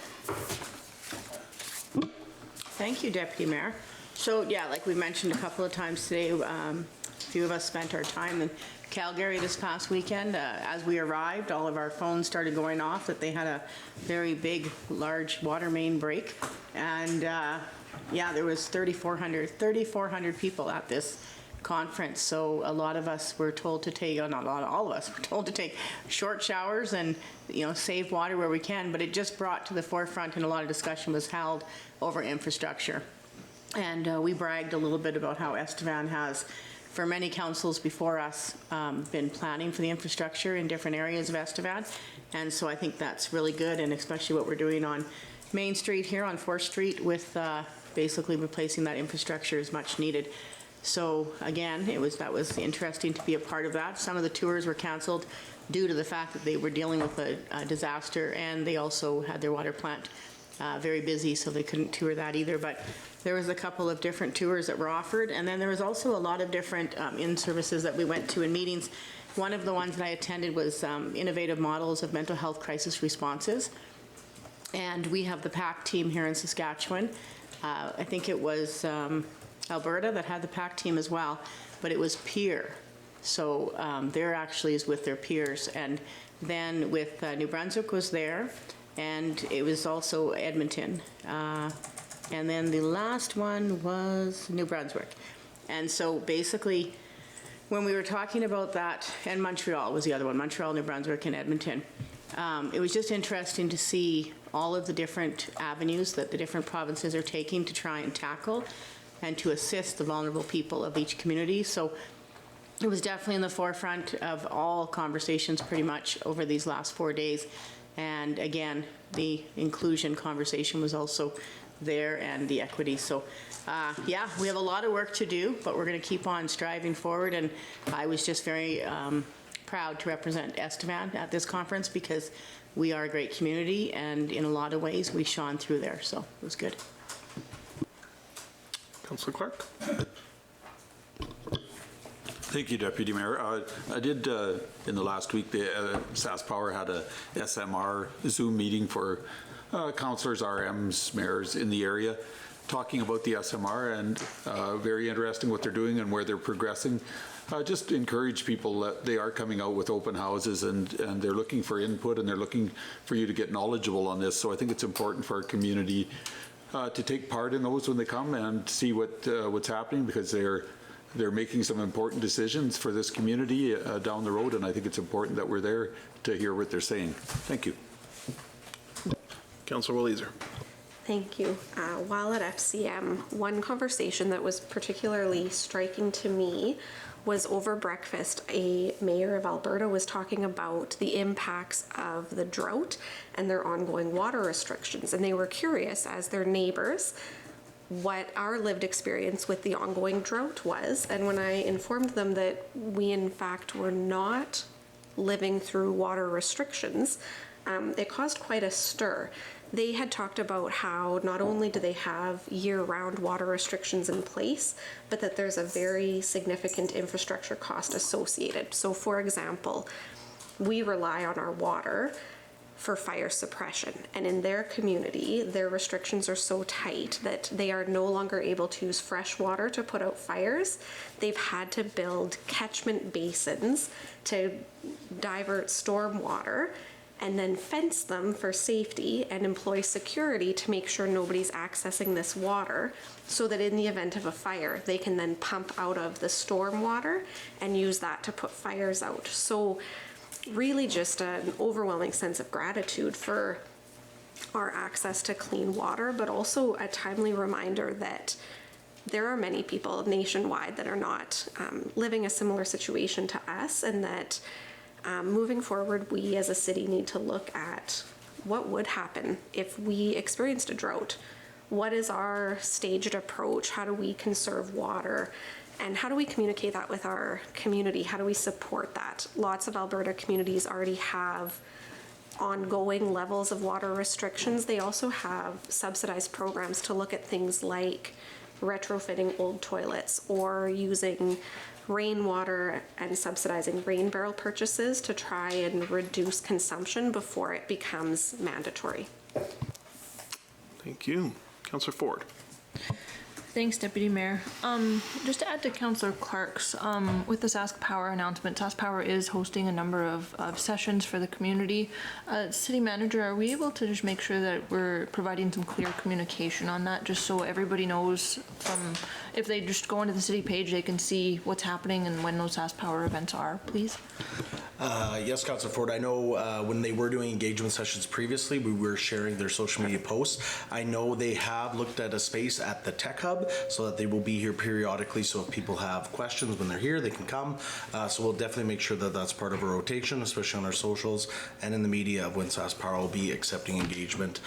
thank you, Deputy Mayor. So yeah, like we mentioned a couple of times today, a few of us spent our time in Calgary this past weekend. As we arrived, all of our phones started going off that they had a very big, large water main break. And yeah, there was 3,400 people at this conference. So a lot of us were told to take, not a lot, all of us were told to take short showers and, save water where we can. But it just brought to the forefront, and a lot of discussion was held over infrastructure. And we bragged a little bit about how Estevan has, for many councils before us, been planning for the infrastructure in different areas of Estevan. And so I think that's really good, and especially what we're doing on Main Street here on 4th Street with basically replacing that infrastructure is much needed. So again, that was interesting to be a part of that. Some of the tours were canceled due to the fact that they were dealing with a disaster, and they also had their water plant very busy, so they couldn't tour that either. But there was a couple of different tours that were offered, and then there was also a lot of different in-services that we went to in meetings. One of the ones that I attended was Innovative Models of Mental Health Crisis Responses. And we have the PAC team here in Saskatchewan. I think it was Alberta that had the PAC team as well, but it was peer. So they're actually is with their peers. And then with New Brunswick was there, and it was also Edmonton. And then the last one was New Brunswick. And so basically, when we were talking about that, and Montreal was the other one, Montreal, New Brunswick, and Edmonton, it was just interesting to see all of the different avenues that the different provinces are taking to try and tackle and to assist the vulnerable people of each community. So it was definitely in the forefront of all conversations pretty much over these last 4 days. And again, the inclusion conversation was also there, and the equity. So yeah, we have a lot of work to do, but we're going to keep on striving forward. And I was just very proud to represent Estevan at this conference, because we are a great community, and in a lot of ways we shone through there, so it was good. Councillor Clark. Thank you, Deputy Mayor. I did, in the last week, the SAS Power had a SMR Zoom meeting for councillors, RMs, mayors in the area, talking about the SMR, and very interesting what they're doing and where they're progressing. Just encourage people that they are coming out with open houses, and they're looking for input, and they're looking for you to get knowledgeable on this. So I think it's important for our community to take part in those when they come and see what's happening, because they're making some important decisions for this community down the road, and I think it's important that we're there to hear what they're saying. Thank you. Councillor Walliser. Thank you. While at FCM, one conversation that was particularly striking to me was over breakfast. A mayor of Alberta was talking about the impacts of the drought and their ongoing water restrictions, and they were curious, as their neighbors, what our lived experience with the ongoing drought was. And when I informed them that we in fact were not living through water restrictions, it caused quite a stir. They had talked about how not only do they have year-round water restrictions in place, but that there's a very significant infrastructure cost associated. So for example, we rely on our water for fire suppression, and in their community, their restrictions are so tight that they are no longer able to use fresh water to put out fires. They've had to build catchment basins to divert storm water, and then fence them for safety and employ security to make sure nobody's accessing this water, so that in the event of a fire, they can then pump out of the storm water and use that to put fires out. So really just an overwhelming sense of gratitude for our access to clean water, but also a timely reminder that there are many people nationwide that are not living a similar situation to us, and that moving forward, we as a city need to look at what would happen if we experienced a drought. What is our staged approach? How do we conserve water? And how do we communicate that with our community? How do we support that? Lots of Alberta communities already have ongoing levels of water restrictions. They also have subsidized programs to look at things like retrofitting old toilets, or using rainwater and subsidizing rain barrel purchases to try and reduce consumption before it becomes mandatory. Thank you. Councillor Ford. Thanks, Deputy Mayor. Just to add to Councillor Clark's, with this Ask Power announcement, Ask Power is hosting a number of sessions for the community. City Manager, are we able to just make sure that we're providing some clear communication on that, just so everybody knows from, if they just go onto the city page, they can see what's happening and when those Ask Power events are, please? Yes, Councillor Ford. I know when they were doing engagement sessions previously, we were sharing their social media posts. I know they have looked at a space at the Tech Hub so that they will be here periodically. So if people have questions when they're here, they can come. So we'll definitely make sure that that's part of our rotation, especially on our socials and in the media of when SAS Power will be accepting engagement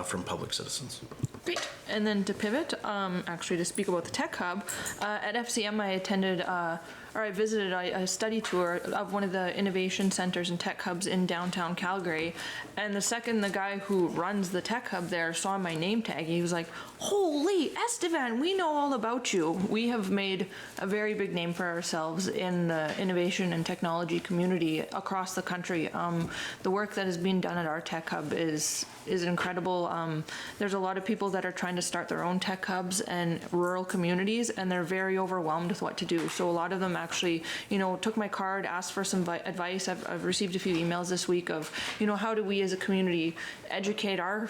from public citizens. Great. And then to pivot, actually to speak about the Tech Hub, at FCM I attended I visited a study tour of one of the innovation centers and tech hubs in downtown Calgary. And the second the guy who runs the tech hub there saw my name tag, he was like, "Holy, Estevan, we know all about you." We have made a very big name for ourselves in the innovation and technology community across the country. The work that is being done at our tech hub is incredible. There's a lot of people that are trying to start their own tech hubs in rural communities, and they're very overwhelmed with what to do. So a lot of them actually, took my card, asked for some advice. I've received a few emails this week of, how do we as a community educate our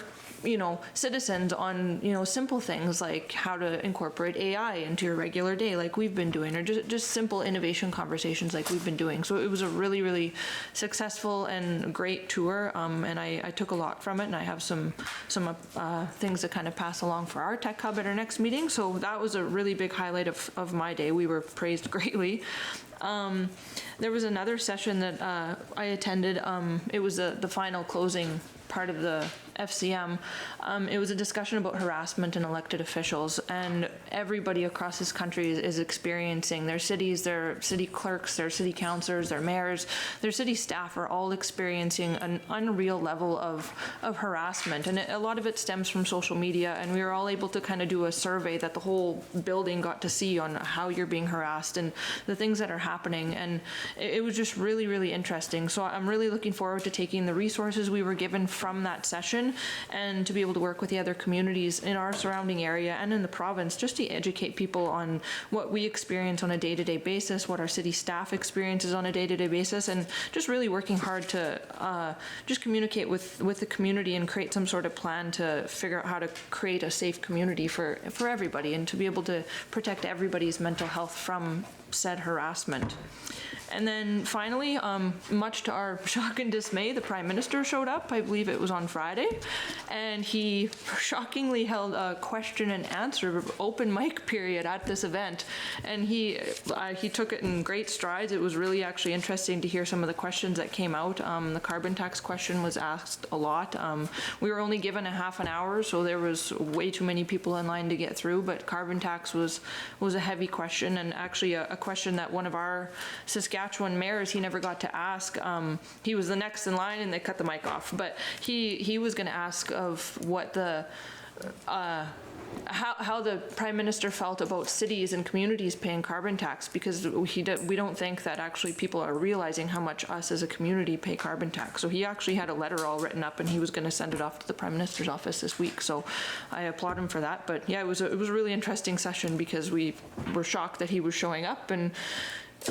citizens on, simple things like how to incorporate AI into your regular day like we've been doing, or just simple innovation conversations like we've been doing. So it was a really, really successful and great tour, and I took a lot from it, and I have some things to kind of pass along for our tech hub at our next meeting. So that was a really big highlight of my day. We were praised greatly. There was another session that I attended. It was the final closing part of the FCM. It was a discussion about harassment in elected officials, and everybody across this country is experiencing, their cities, their city clerks, their city councilors, their mayors, their city staff are all experiencing an unreal level of harassment, and a lot of it stems from social media, and we were all able to kind of do a survey that the whole building got to see on how you're being harassed and the things that are happening, and it was just really, really interesting. So I'm really looking forward to taking the resources we were given from that session and to be able to work with the other communities in our surrounding area and in the province, just to educate people on what we experience on a day-to-day basis, what our city staff experiences on a day-to-day basis, and just really working hard to just communicate with the community and create some sort of plan to figure out how to create a safe community for everybody, and to be able to protect everybody's mental health from said harassment. And then finally, much to our shock and dismay, the Prime Minister showed up. I believe it was on Friday, and he shockingly held a question and answer open mic period at this event, and he took it in great strides. It was really actually interesting to hear some of the questions that came out. The carbon tax question was asked a lot. We were only given a half an hour, so there was way too many people in line to get through, but carbon tax was a heavy question, and actually a question that one of our Saskatchewan mayors, he never got to ask. He was the next in line and they cut the mic off, but he was going to ask of what the how the Prime Minister felt about cities and communities paying carbon tax, because we don't think that actually people are realizing how much us as a community pay carbon tax. So he actually had a letter all written up, and he was going to send it off to the Prime Minister's office this week. So I applaud him for that. But yeah, it was a really interesting session, because we were shocked that he was showing up, and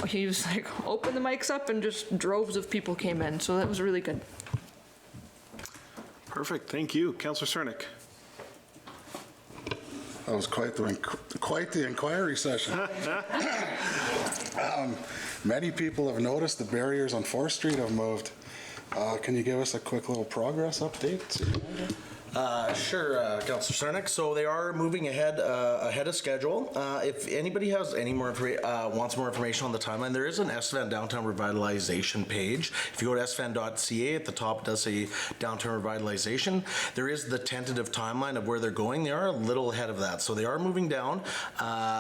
he was like, open the mics up, and just droves of people came in. So that was really good. Perfect. Thank you. Councillor Cernick. That was quite the inquiry session. Many people have noticed the barriers on 4th Street have moved. Can you give us a quick little progress update? Sure, Councillor Cernick. So they are moving ahead of schedule. If anybody has any more wants more information on the timeline, there is an Estevan Downtown Revitalization page. If you go to estevan.ca, at the top it does say Downtown Revitalization. There is the tentative timeline of where they're going. They are a little ahead of that. So they are moving down.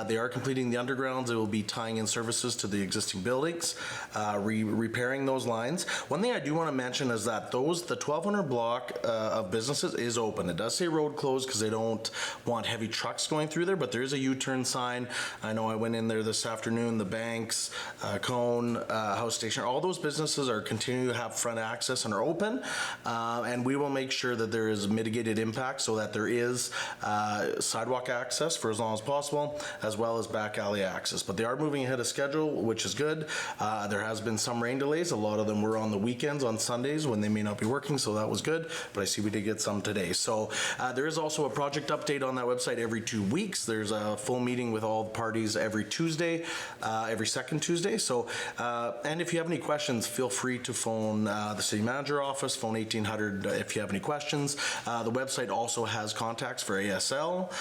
They are completing the undergrounds. They will be tying in services to the existing buildings, repairing those lines. One thing I do want to mention is that the 1200 block of businesses is open. It does say road closed because they don't want heavy trucks going through there, but there is a U-turn sign. I know I went in there this afternoon. The banks, Cone, House Station, all those businesses are continuing to have front access and are open, and we will make sure that there is mitigated impact so that there is sidewalk access for as long as possible, as well as back alley access. But they are moving ahead of schedule, which is good. There has been some rain delays. A lot of them were on the weekends, on Sundays, when they may not be working, so that was good. But I see we did get some today. So there is also a project update on that website every 2 weeks. There's a full meeting with all the parties every Tuesday, every second Tuesday. So, and if you have any questions, feel free to phone the city manager office, phone 1800 if you have any questions. The website also has contacts for ASL,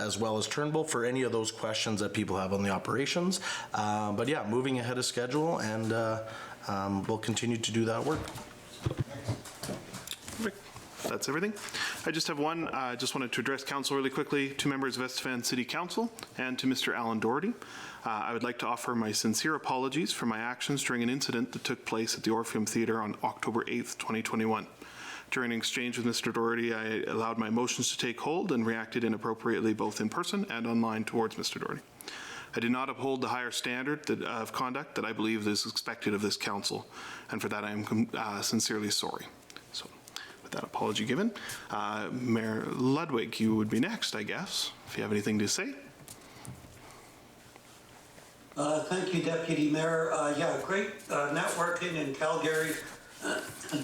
as well as Turnbull for any of those questions that people have on the operations. But yeah, moving ahead of schedule, and we'll continue to do that work. That's everything. I just have one. I just wanted to address council really quickly, to members of Estevan City Council and to Mr. Alan Doherty. I would like to offer my sincere apologies for my actions during an incident that took place at the Orpheum Theatre on October 8th, 2021. During an exchange with Mr. Doherty, I allowed my emotions to take hold and reacted inappropriately both in person and online towards Mr. Doherty. I did not uphold the higher standard of conduct that I believe is expected of this council, and for that I am sincerely sorry. So, with that apology given, Mayor Ludwig, you would be next, I guess, if you have anything to say. Thank you, Deputy Mayor. Yeah, great networking in Calgary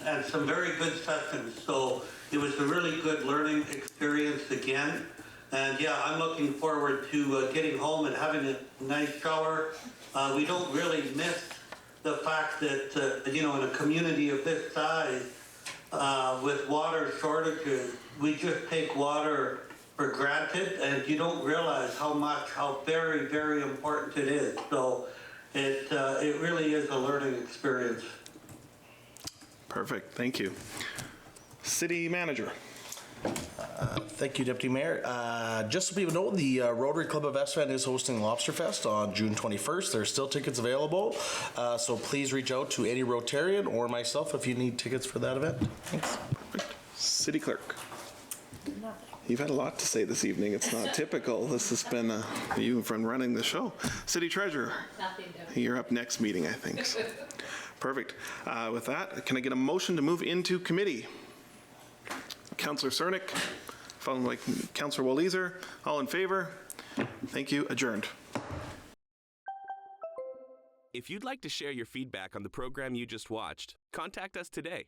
and some very good sessions. So it was a really good learning experience again. And yeah, I'm looking forward to getting home and having a nice shower. We don't really miss the fact that, you know, in a community of this size, with water shortages, we just take water for granted, and you don't realize how very, very important it is. So it really is a learning experience. Perfect, thank you. City Manager. Thank you, Deputy Mayor. Just so people know, the Rotary Club of Estevan is hosting Lobster Fest on June 21st. There are still tickets available, so please reach out to any Rotarian or myself if you need tickets for that event. Thanks. Perfect. City Clerk. You've had a lot to say this evening. It's not typical. This has been you from running the show. City Treasurer. Nothing. You're up next meeting, I think. So. Perfect. With that, can I get a motion to move into committee? Councillor Cernick, followed by Councillor Walliser. All in favor? Thank you. Adjourned. If you'd like to share your feedback on the program you just watched, contact us today